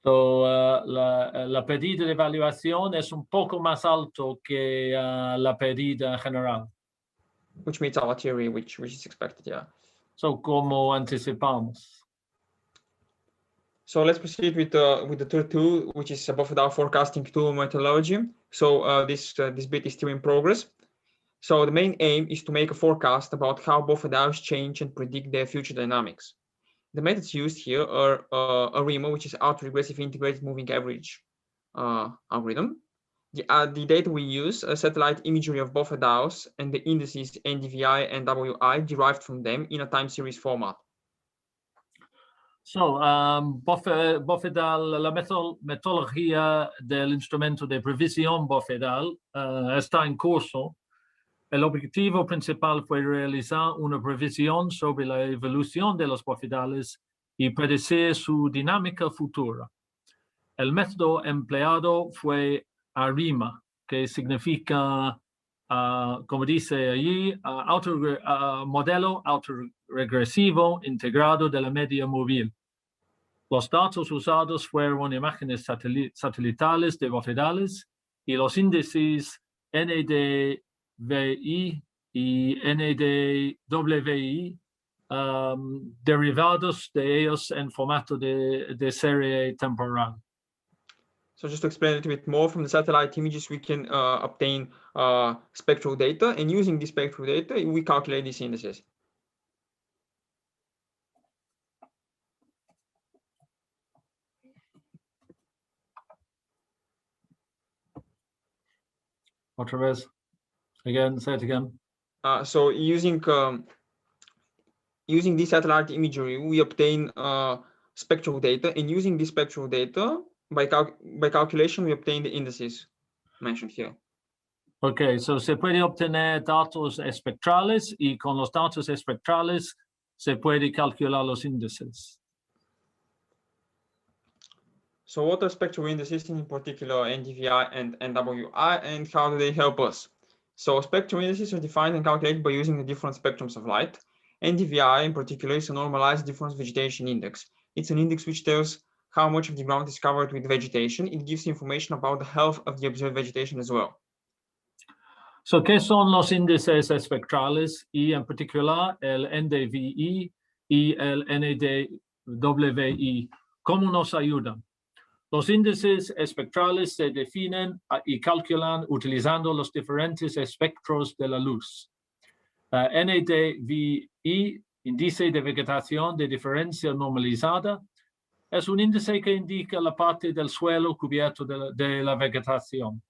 Speaker 4: So, la pedida de evaluación es un poco más alto que la pedida general.
Speaker 3: Which meets our theory, which is expected, yeah.
Speaker 4: So, como anticipamos.
Speaker 3: So let's proceed with the third tool, which is Bofedal forecasting tool methodology. So this bit is still in progress. So the main aim is to make a forecast about how Bofedals change and predict their future dynamics. The methods used here are ARIMA, which is autoregressive integrated moving average algorithm. The data we use, satellite imagery of Bofedals and the indices NDVI and WI derived from them in a time series format.
Speaker 4: So, Bofedal, la metodología del instrumento de previsión Bofedal está en curso. El objetivo principal fue realizar una previsión sobre la evolución de los bofedales y predecir su dinámica futura. El método empleado fue ARIMA, que significa, como dice allí, modelo autoregresivo integrado de la media móvil. Los datos usados fueron imágenes satelitales de bofedales y los índices NDVI y NDWI derivados de ellos en formato de serie temporal.
Speaker 3: So just to explain a little bit more, from the satellite images, we can obtain spectral data, and using this spectral data, we calculate these indices.
Speaker 4: Otra vez. Again, say it again.
Speaker 3: So using this satellite imagery, we obtain spectral data, and using this spectral data, by calculation, we obtain the indices mentioned here.
Speaker 4: Ok, so se puede obtener datos espectrales y con los datos espectrales se puede calcular los índices.
Speaker 3: So what are spectral indices, in particular NDVI and NWI, and how do they help us? So spectral indices are defined and calculated by using the different spectrums of light. NDVI in particular is a normalized difference vegetation index. It's an index which tells how much of the ground is covered with vegetation. It gives information about the health of the observed vegetation as well.
Speaker 4: So, ¿qué son los índices espectrales y en particular el NDVI y el NDWI? ¿Cómo nos ayudan? Los índices espectrales se definen y calculan utilizando los diferentes espectros de la luz. NDVI, índice de vegetación de diferencia normalizada, es un índice que indica la parte del suelo cubierto de la vegetación.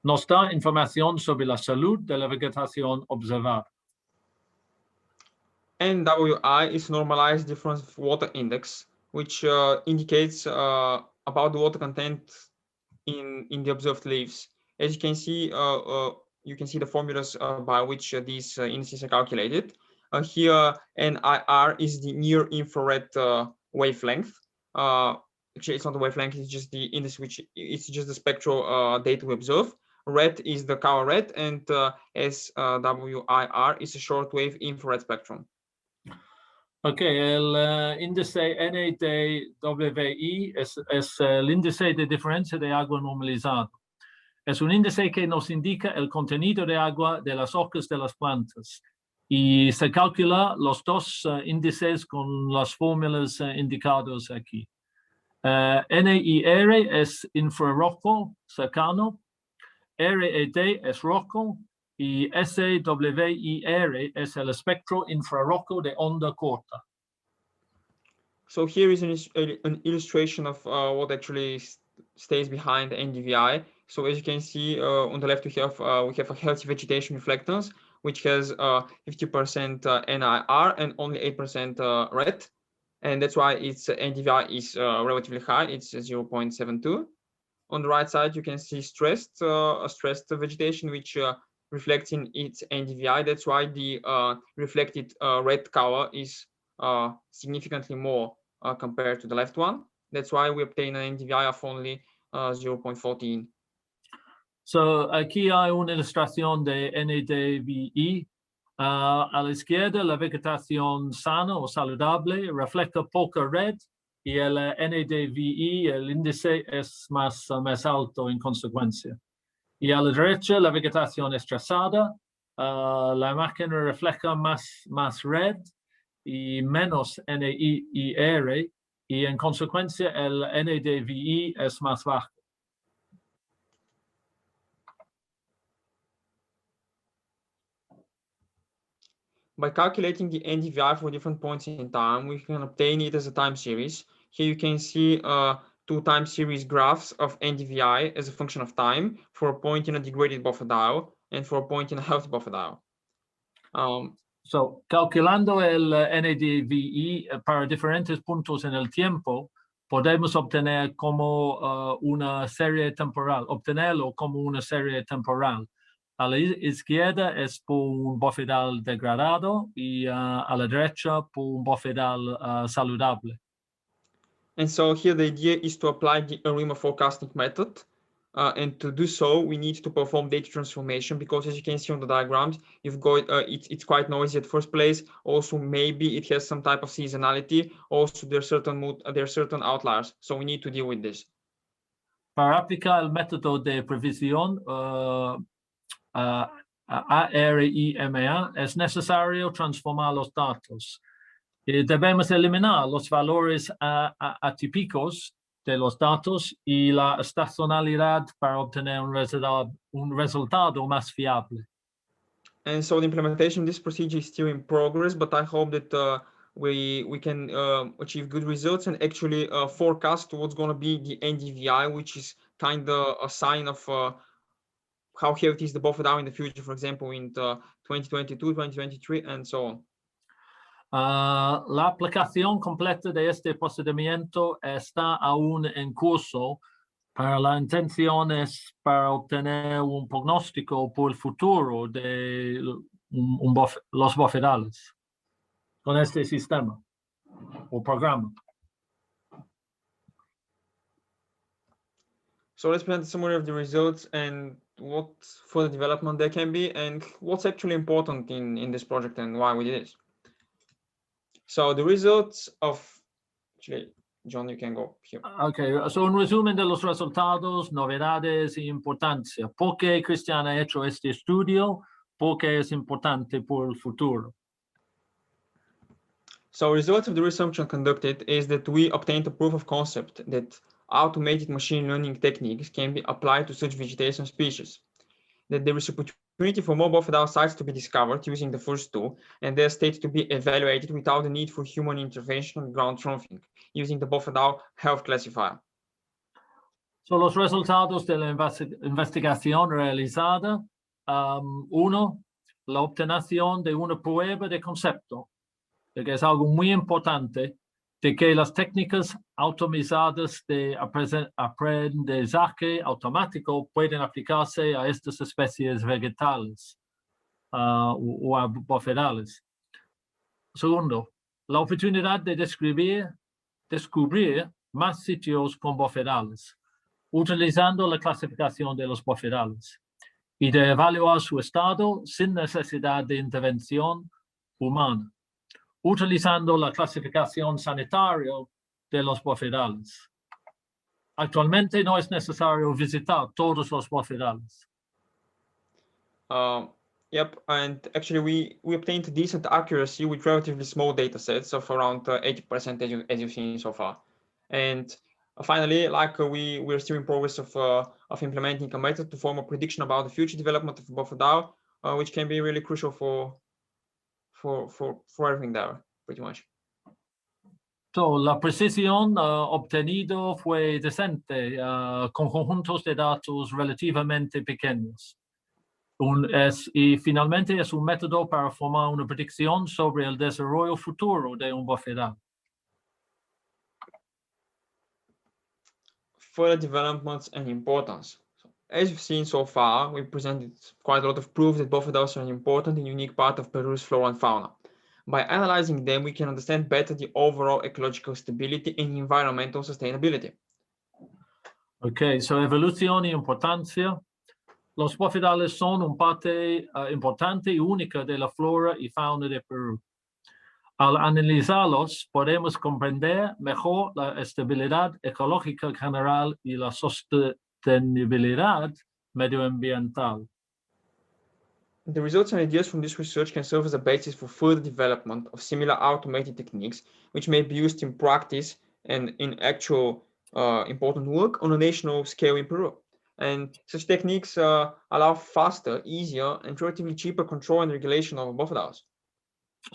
Speaker 4: Nos da información sobre la salud de la vegetación observada.
Speaker 3: NWI is normalized difference water index, which indicates about the water content in the observed leaves. As you can see the formulas by which these indices are calculated. Here, NIR is the near infrared wavelength. Actually, it's not the wavelength; it's just the index, which it's just the spectral data we observe. red is the cover red, and SWIR is a shortwave infrared spectrum.
Speaker 4: Ok, el índice NDWI es el índice de diferencia de agua normalizado. Es un índice que nos indica el contenido de agua de las hojas de las plantas. Y se calcula los dos índices con las fórmulas indicadas aquí. NIR es infrarrojo cercano, RED es rojo y SWIR es el espectro infrarrojo de onda corta.
Speaker 3: So here is an illustration of what actually stays behind the NDVI. So as you can see on the left, we have a healthy vegetation reflectance, which has 50% NIR and only 8% red. And that's why its NDVI is relatively high. It's 0.72. On the right side, you can see stressed vegetation, which reflects in its NDVI. That's why the reflected red color is significantly more compared to the left one. That's why we obtain an NDVI of only 0.14.
Speaker 4: So aquí hay una ilustración de NDVI. A la izquierda, la vegetación sana o saludable refleja poca red y el NDVI, el índice, es más alto en consecuencia. Y a la derecha, la vegetación estresada, la imagen refleja más red y menos NIR, y en consecuencia el NDVI es más bajo.
Speaker 3: By calculating the NDVI for different points in time, we can obtain it as a time series. Here you can see two time series graphs of NDVI as a function of time for a point in a degraded buffer dial and for a point in a healthy buffer dial.
Speaker 4: So, calculando el NDVI para diferentes puntos en el tiempo, podemos obtenerlo como una serie temporal. A la izquierda es por un bofedal degradado y a la derecha por un bofedal saludable.
Speaker 3: And so here the idea is to apply the ARIMA forecasting method. And to do so, we need to perform data transformation, because as you can see on the diagrams, you've got it's quite noisy at first place. Also, maybe it has some type of seasonality. Also, there are certain outliers. So we need to deal with this.
Speaker 4: Para aplicar el método de previsión ARIMA, es necesario transformar los datos. Debemos eliminar los valores atípicos de los datos y la estacionalidad para obtener un resultado más fiable.
Speaker 3: And so the implementation of this procedure is still in progress, but I hope that we can achieve good results and actually forecast what's going to be the NDVI, which is kind of a sign of how healthy is the buffer dial in the future, for example, in 2022, 2023, and so on.
Speaker 4: La aplicación completa de este procedimiento está aún en curso, pero la intención es para obtener un pronóstico por el futuro de los bofedales con este sistema o programa.
Speaker 3: So let's present a summary of the results and what further development there can be and what's actually important in this project and why we did it. So the results of, actually, John, you can go here.
Speaker 4: Okay, so un resumen de los resultados, novedades y importancia. ¿Por qué Cristian ha hecho este estudio? ¿Por qué es importante por el futuro?
Speaker 3: So results of the research conducted is that we obtained a proof of concept that automated machine learning techniques can be applied to such vegetation species. That there is opportunity for more buffer dial sites to be discovered using the first two, and their state to be evaluated without the need for human intervention and ground truthing, using the buffer dial health classifier.
Speaker 4: So los resultados de la investigación realizada. Uno, la obtención de una prueba de concepto, de que es algo muy importante, de que las técnicas automatizadas de aprendizaje automático pueden aplicarse a estas especies vegetales o a bofedales. Segundo, la oportunidad de descubrir más sitios con bofedales, utilizando la clasificación de los bofedales. y de evaluar su estado sin necesidad de intervención humana, utilizando la clasificación sanitaria de los bofedales. Actualmente no es necesario visitar todos los bofedales.
Speaker 3: Yep, and actually we obtained decent accuracy with relatively small data sets of around 80% as you've seen so far. And finally, like we're still in progress of implementing a method to form a prediction about the future development of Bofedal, which can be really crucial for everything there, pretty much.
Speaker 4: So, la precisión obtenido fue decente con conjuntos de datos relativamente pequeños. Y finalmente es un método para formar una predicción sobre el desarrollo futuro de un bofedal.
Speaker 3: Further developments and importance. So, as you've seen so far, we presented quite a lot of proof that bofedals are an important and unique part of Peru's flora and fauna. By analyzing them, we can understand better the overall ecological stability and environmental sustainability.
Speaker 4: Okay, so evolución y importancia. Los bofedales son una parte importante y única de la flora y fauna de Perú. Al analizarlos, podemos comprender mejor la estabilidad ecológica general y la sostenibilidad medioambiental.
Speaker 3: The results and ideas from this research can serve as a basis for further development of similar automated techniques, which may be used in practice and in actual important work on a national scale in Peru. And such techniques allow faster, easier, and relatively cheaper control and regulation of bofedals.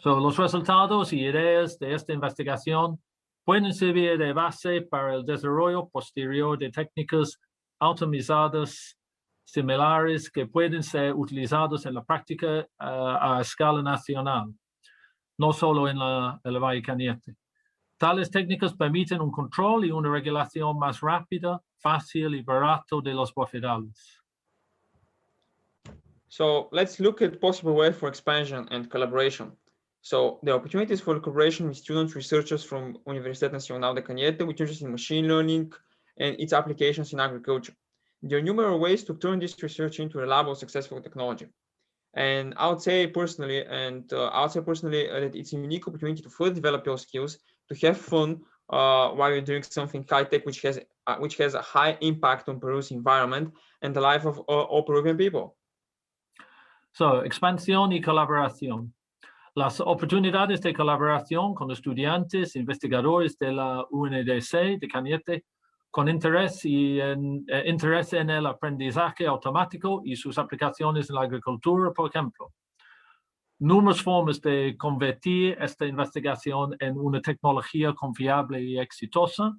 Speaker 4: So, los resultados y ideas de esta investigación pueden servir de base para el desarrollo posterior de técnicas automatizadas similares que pueden ser utilizados en la práctica a escala nacional, no solo en el Valle Cañete. Tales técnicas permiten un control y una regulación más rápida, fácil y barato de los bofedales.
Speaker 3: So let's look at possible ways for expansion and collaboration. So the opportunities for collaboration with students, researchers from Universidad Nacional de Cañete, with interest in machine learning and its applications in agriculture. There are numerous ways to turn this research into reliable, successful technology. And I would say personally, that it's a unique opportunity to further develop your skills, to have fun while you're doing something high-tech, which has a high impact on Peru's environment and the life of all Peruvian people.
Speaker 4: So, expansión y colaboración. Las oportunidades de colaboración con estudiantes, investigadores de la UNDC de Cañete, con interés en el aprendizaje automático y sus aplicaciones en la agricultura, por ejemplo. Numerosas formas de convertir esta investigación en una tecnología confiable y exitosa.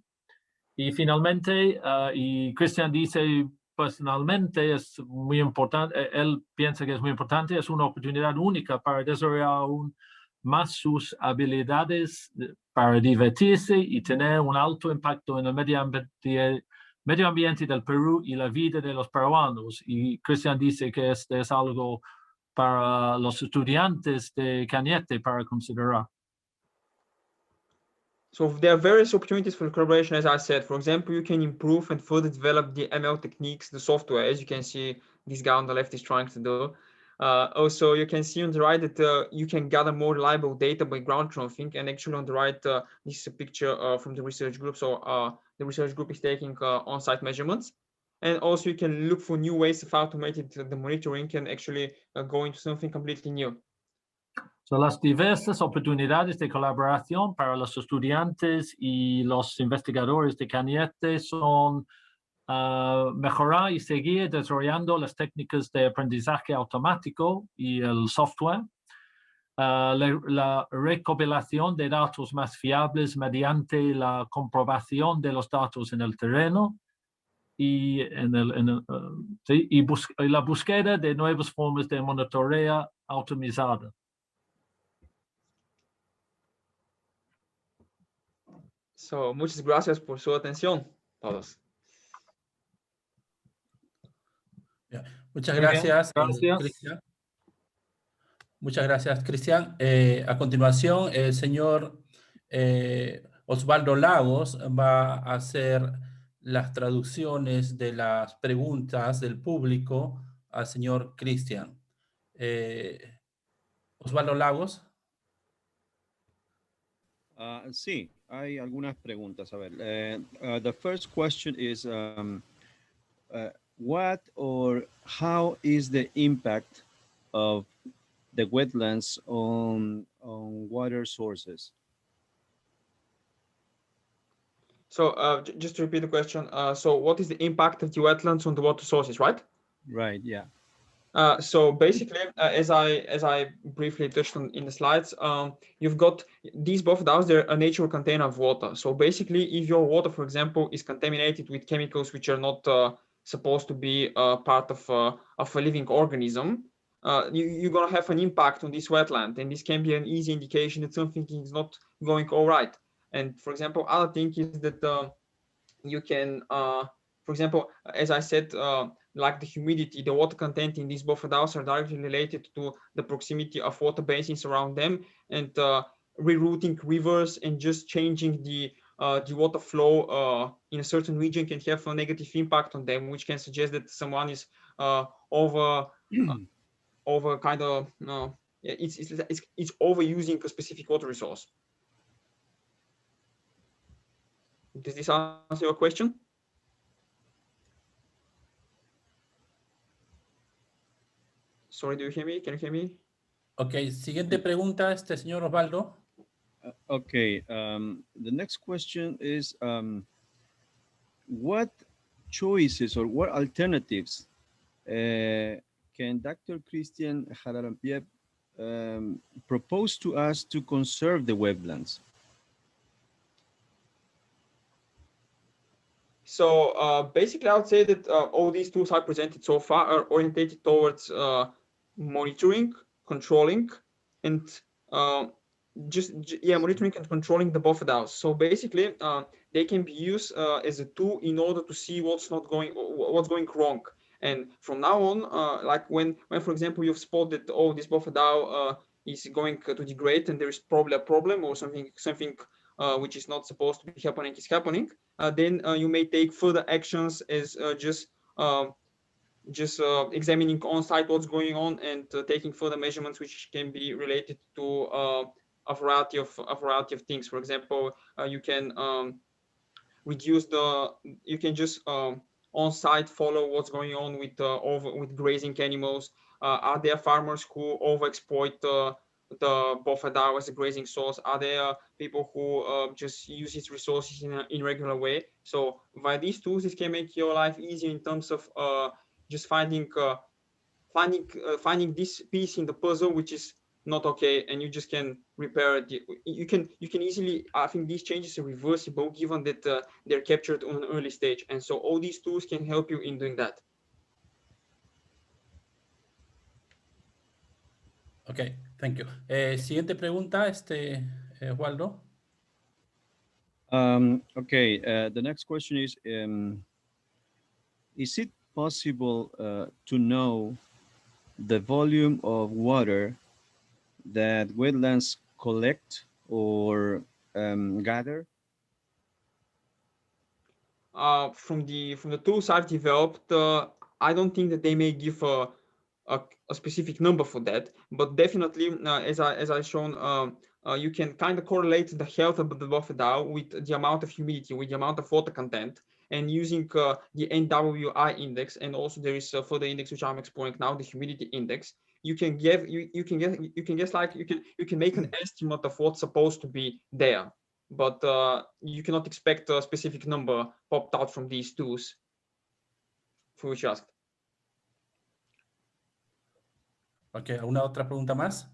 Speaker 4: Y finalmente, y Cristian dice personalmente, es muy importante, él piensa que es muy importante, es una oportunidad única para desarrollar aún más sus habilidades para divertirse y tener un alto impacto en el medio ambiente del Perú y la vida de los peruanos. Y Cristian dice que este es algo para los estudiantes de Cañete para considerar.
Speaker 3: So there are various opportunities for collaboration, as I said. For example, you can improve and further develop the ML techniques, the software, as you can see this guy on the left is trying to do. Also, you can see on the right that you can gather more reliable data by ground truthing. And actually on the right, this is a picture from the research group. So the research group is taking on-site measurements. And also you can look for new ways of automating the monitoring and actually go into something completely new.
Speaker 4: So, las diversas oportunidades de colaboración para los estudiantes y los investigadores de Cañete son mejorar y seguir desarrollando las técnicas de aprendizaje automático y el software, la recopilación de datos más fiables mediante la comprobación de los datos en el terreno y, la búsqueda de nuevas formas de monitoreo automatizada.
Speaker 3: So, muchas gracias por su atención, todos.
Speaker 1: Muchas gracias,
Speaker 4: Cristian.
Speaker 1: Muchas gracias, Cristian. A continuación, el señor Osvaldo Lagos va a hacer las traducciones de las preguntas del público al señor Cristian. Osvaldo Lagos.
Speaker 6: Sí, hay algunas preguntas. A ver, the first question is, what or how is the impact of the wetlands on water sources?
Speaker 3: So just to repeat the question, so what is the impact of the wetlands on the water sources, right?
Speaker 6: Right, yeah.
Speaker 3: So basically, as I briefly touched on in the slides, you've got these bofedales. They're a natural container of water. So basically, if your water, for example, is contaminated with chemicals which are not supposed to be part of a living organism, you're gonna have an impact on this wetland, and this can be an easy indication that something is not going all right. And for example, other thing is that you can, for example, as I said, like the humidity, the water content in these bofedales are directly related to the proximity of water basins around them, and rerouting rivers and just changing the water flow in a certain region can have a negative impact on them, which can suggest that someone is over kind of it's overusing a specific water resource. Does this answer your question? Sorry, do you hear me? Can you hear me?
Speaker 1: Ok, siguiente pregunta, señor Osvaldo.
Speaker 6: Okay, the next question is, what choices or what alternatives can Dr. Christian Jaralampiep propose to us to conserve the wetlands?
Speaker 3: So basically, I would say that all these tools I presented so far are oriented towards monitoring, controlling, and monitoring and controlling the bofedales. So basically, they can be used as a tool in order to see what's going wrong. And from now on, like when for example you've spotted that this bofedale is going to degrade and there is probably a problem or something which is not supposed to be happening is happening, then you may take further actions as just examining on site what's going on and taking further measurements which can be related to a variety of things. For example, you can just on site follow what's going on with grazing animals. Are there farmers who overexploit the bofedale as a grazing source? Are there people who just use its resources in an irregular way? So via these tools, this can make your life easier in terms of just finding this piece in the puzzle which is not okay, and you just can repair it. You can easily, I think these changes are reversible given that they're captured on an early stage, and so all these tools can help you in doing that.
Speaker 1: Ok, thank you. Siguiente pregunta, Osvaldo.
Speaker 6: Okay, the next question is it possible to know the volume of water that wetlands collect or gather?
Speaker 3: From the tools I've developed, I don't think that they may give a specific number for that, but definitely, as I shown, you can kind of correlate the health of the bofedale with the amount of humidity, with the amount of water content, and using the NWI index, and also there is a further index which I'm exploring now, the humidity index. You can make an estimate of what's supposed to be there, but you cannot expect a specific number popped out from these tools for which you asked.
Speaker 1: Ok, ¿alguna otra pregunta más?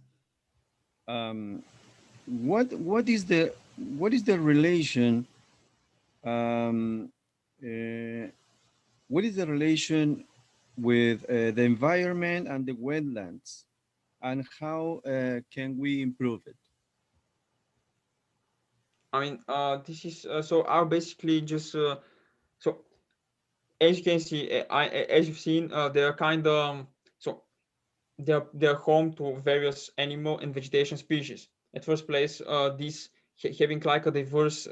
Speaker 6: What is the relation? What is the relation with the environment and the wetlands, and how can we improve it?
Speaker 3: I mean, this is so our basically just so as you can see, as you've seen, they're kind of so they're home to various animal and vegetation species. At first place, these having like a diverse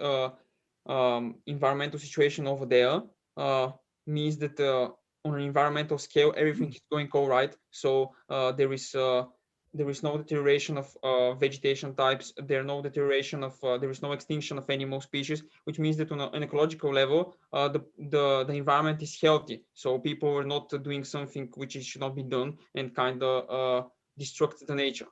Speaker 3: environmental situation over there means that on an environmental scale, everything is going all right. So there is no deterioration of vegetation types. There is no deterioration of there is no extinction of animal species, which means that on an ecological level, the environment is healthy. So people are not doing something which should not be done and kind of destruct the nature.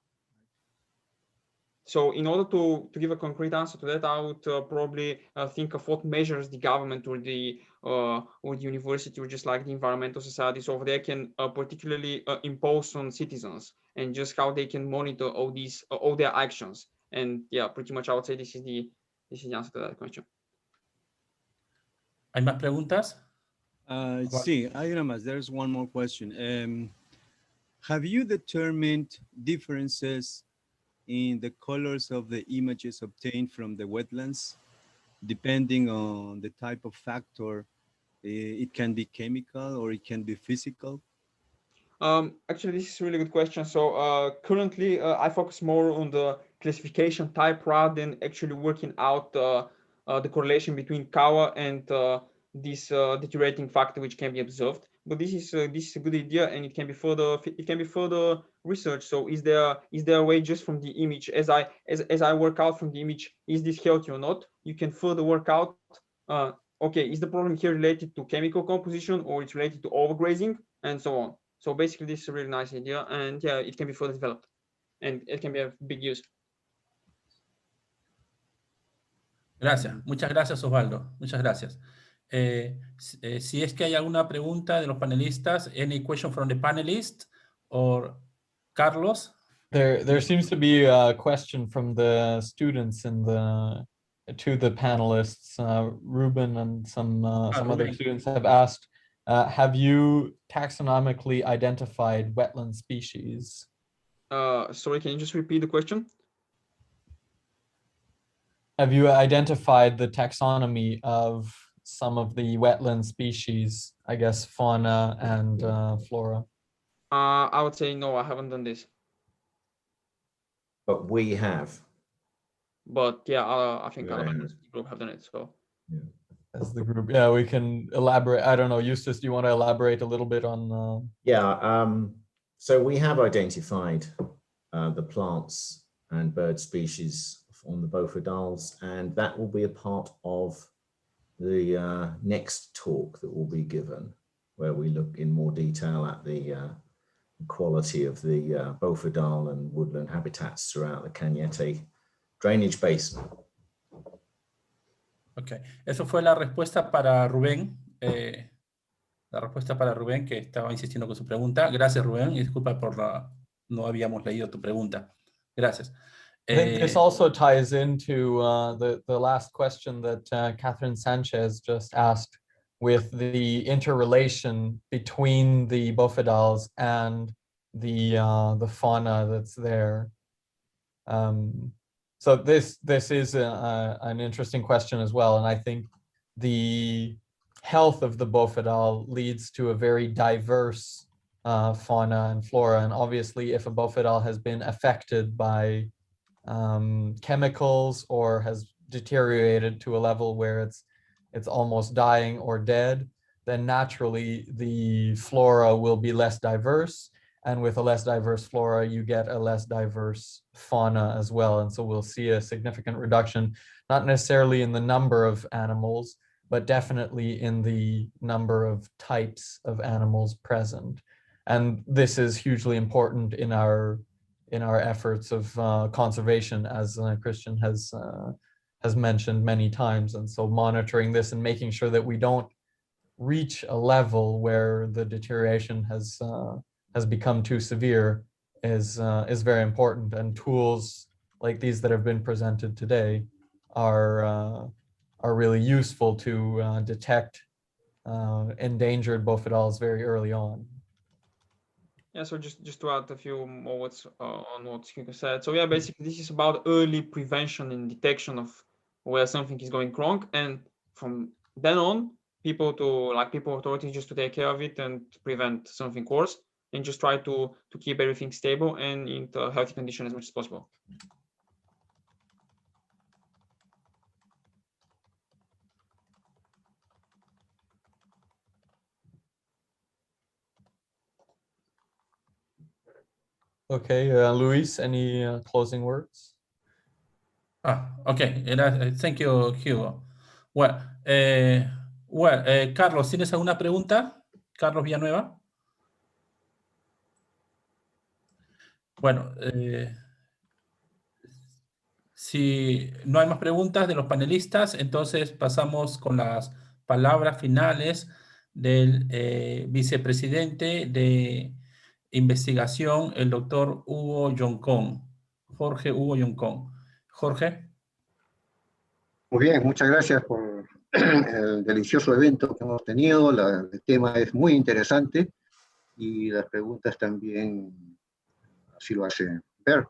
Speaker 3: So in order to give a concrete answer to that, I would probably think of what measures the government or the university or just like the environmental societies over there can particularly impose on citizens, and just how they can monitor all their actions. And yeah, pretty much I would say this is the answer to that question.
Speaker 1: ¿Hay más preguntas?
Speaker 6: Sí, hay una más. There's one more question. Have you determined differences in the colors of the images obtained from the wetlands, depending on the type of factor? It can be chemical or it can be physical.
Speaker 3: Actually, this is a really good question. So currently, I focus more on the classification type rather than actually working out the correlation between color and this deteriorating factor which can be observed. But this is a good idea, and it can be further research. So is there a way just from the image, as I work out from the image, is this healthy or not? You can further work out. Okay, is the problem here related to chemical composition, or it's related to overgrazing, and so on. So basically, this is a really nice idea, and yeah, it can be further developed, and it can be a big use.
Speaker 1: Gracias, muchas gracias Osvaldo, muchas gracias. Si es que hay alguna pregunta de los panelistas, any question from the panelists, or Carlos?
Speaker 5: There seems to be a question from the students to the panelists. Ruben and some other students have asked, have you taxonomically identified wetland species?
Speaker 3: Sorry, can you just repeat the question?
Speaker 5: Have you identified the taxonomy of some of the wetland species, I guess fauna and flora?
Speaker 3: I would say no, I haven't done this.
Speaker 7: But we have.
Speaker 3: But yeah, I think other members of the group have done it. So
Speaker 7: yeah.
Speaker 5: As the group, yeah, we can elaborate. I don't know, Eustace, do you want to elaborate a little bit on?
Speaker 7: Yeah, so we have identified the plants and bird species on the Bofedales, and that will be a part of the next talk that will be given, where we look in more detail at the quality of the Bofedal and woodland habitats throughout the Cañete drainage basin.
Speaker 1: Ok, eso fue la respuesta para Rubén. La respuesta para Rubén, que estaba insistiendo con su pregunta. Gracias, Rubén, y disculpa por no habíamos leído tu pregunta. Gracias.
Speaker 5: I think this also ties into the last question that Catherine Sanchez just asked, with the interrelation between the Bofedales and the fauna that's there. So this is an interesting question as well, and I think the health of the Bofedal leads to a very diverse fauna and flora, and obviously if a Bofedal has been affected by chemicals or has deteriorated to a level where it's almost dying or dead, then naturally the flora will be less diverse, and with a less diverse flora you get a less diverse fauna as well. And so we'll see a significant reduction, not necessarily in the number of animals, but definitely in the number of types of animals present. And this is hugely important in our efforts of conservation, as Christian has mentioned many times. And so monitoring this and making sure that we don't reach a level where the deterioration has become too severe is very important. And tools like these that have been presented today are really useful to detect endangered Bofedales very early on.
Speaker 3: Yeah, so just to add a few more words on what Hugo said. So yeah, basically this is about early prevention and detection of where something is going wrong, and from then on, people authorities just to take care of it and prevent something worse, and just try to keep everything stable and in a healthy condition as much as possible.
Speaker 5: Okay, Luis, any closing words?
Speaker 1: Okay. Thank you, Hugo. Well, Carlos, ¿tienes alguna pregunta? Carlos Villanueva. Bueno, si no hay más preguntas de los panelistas, entonces pasamos con las palabras finales del vicepresidente de investigación, el doctor Hugo Yoncón, Jorge Hugo Yoncón. Jorge.
Speaker 8: Muy bien, muchas gracias por el delicioso evento que hemos tenido. El tema es muy interesante y las preguntas también así lo hacen ver.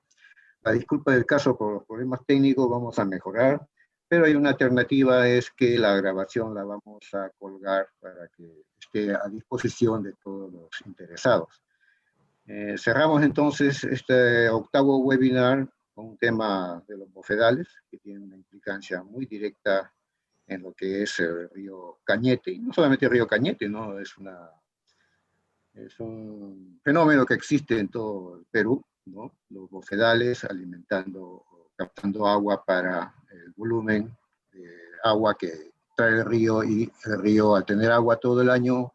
Speaker 8: La disculpa del caso por los problemas técnicos, vamos a mejorar, pero hay una alternativa, es que la grabación la vamos a colgar para que esté a disposición de todos los interesados. Cerramos entonces este octavo webinar con un tema de los bofedales, que tiene una implicancia muy directa en lo que es el río Cañete, y no solamente el río Cañete, ¿no? Es un fenómeno que existe en todo el Perú, ¿no? Los bofedales alimentando, captando agua para el volumen de agua que trae el río, y el río, al tener agua todo el año,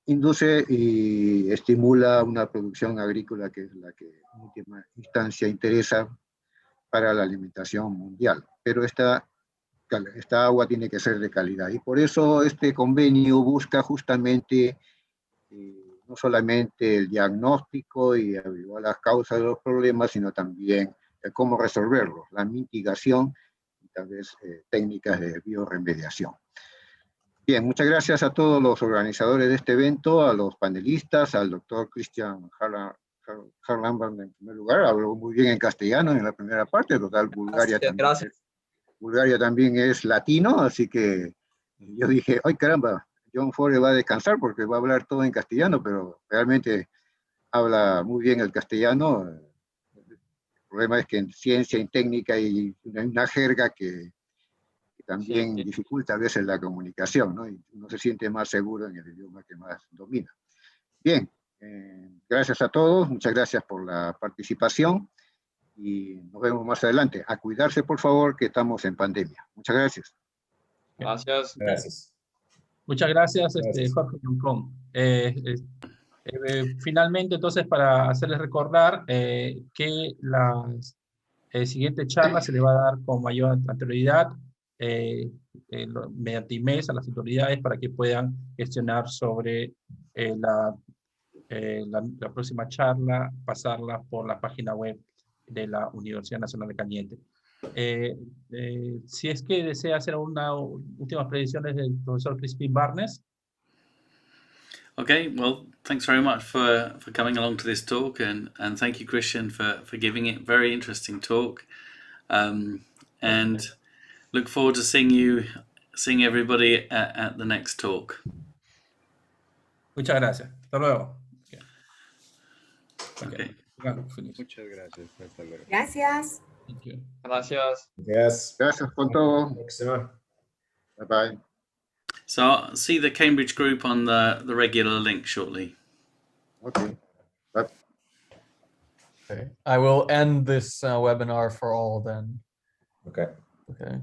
Speaker 8: induce y estimula una producción agrícola que es la que en última instancia interesa para la alimentación mundial. Pero esta agua tiene que ser de calidad, y por eso este convenio busca justamente no solamente el diagnóstico y averiguar las causas de los problemas, sino también cómo resolverlos, la mitigación y tal vez técnicas de bioremediación. Bien, muchas gracias a todos los organizadores de este evento, a los panelistas, al doctor Christian Harlan en primer lugar, habló muy bien en castellano en la primera parte, total, Bulgaria también es latino, así que yo dije, ¡ay caramba! John Ford va a descansar porque va a hablar todo en castellano, pero realmente habla muy bien el castellano. El problema es que en ciencia y técnica hay una jerga que también dificulta a veces la comunicación, ¿no? Y uno se siente más seguro en el idioma que más domina. Bien, gracias a todos, muchas gracias por la participación y nos vemos más adelante. A cuidarse, por favor, que estamos en pandemia. Muchas gracias.
Speaker 3: Gracias.
Speaker 7: Gracias.
Speaker 1: Muchas gracias,
Speaker 7: Gracias.
Speaker 1: Jorge Yoncón. Finalmente, entonces, para hacerles recordar que la siguiente charla se le va a dar con mayor anterioridad mediante emails a las autoridades para que puedan gestionar sobre la próxima charla, pasarla por la página web de la Universidad Nacional de Cañete. Si es que desea hacer una últimas predicciones del profesor Crispin Barnes.
Speaker 9: Okay, well, thanks very much for coming along to this talk, and thank you, Christian, for giving it. Very interesting talk, and look forward to seeing everybody at the next talk.
Speaker 1: Muchas gracias. Hasta luego.
Speaker 9: Okay.
Speaker 6: Muchas gracias. Hasta luego.
Speaker 10: Gracias.
Speaker 3: Gracias.
Speaker 7: Yes.
Speaker 8: Gracias por todo. Bye bye.
Speaker 9: So I'll see the Cambridge group on the regular link shortly.
Speaker 8: Okay. Bye.
Speaker 5: Okay. I will end this webinar for all then.
Speaker 7: Okay.
Speaker 5: Okay.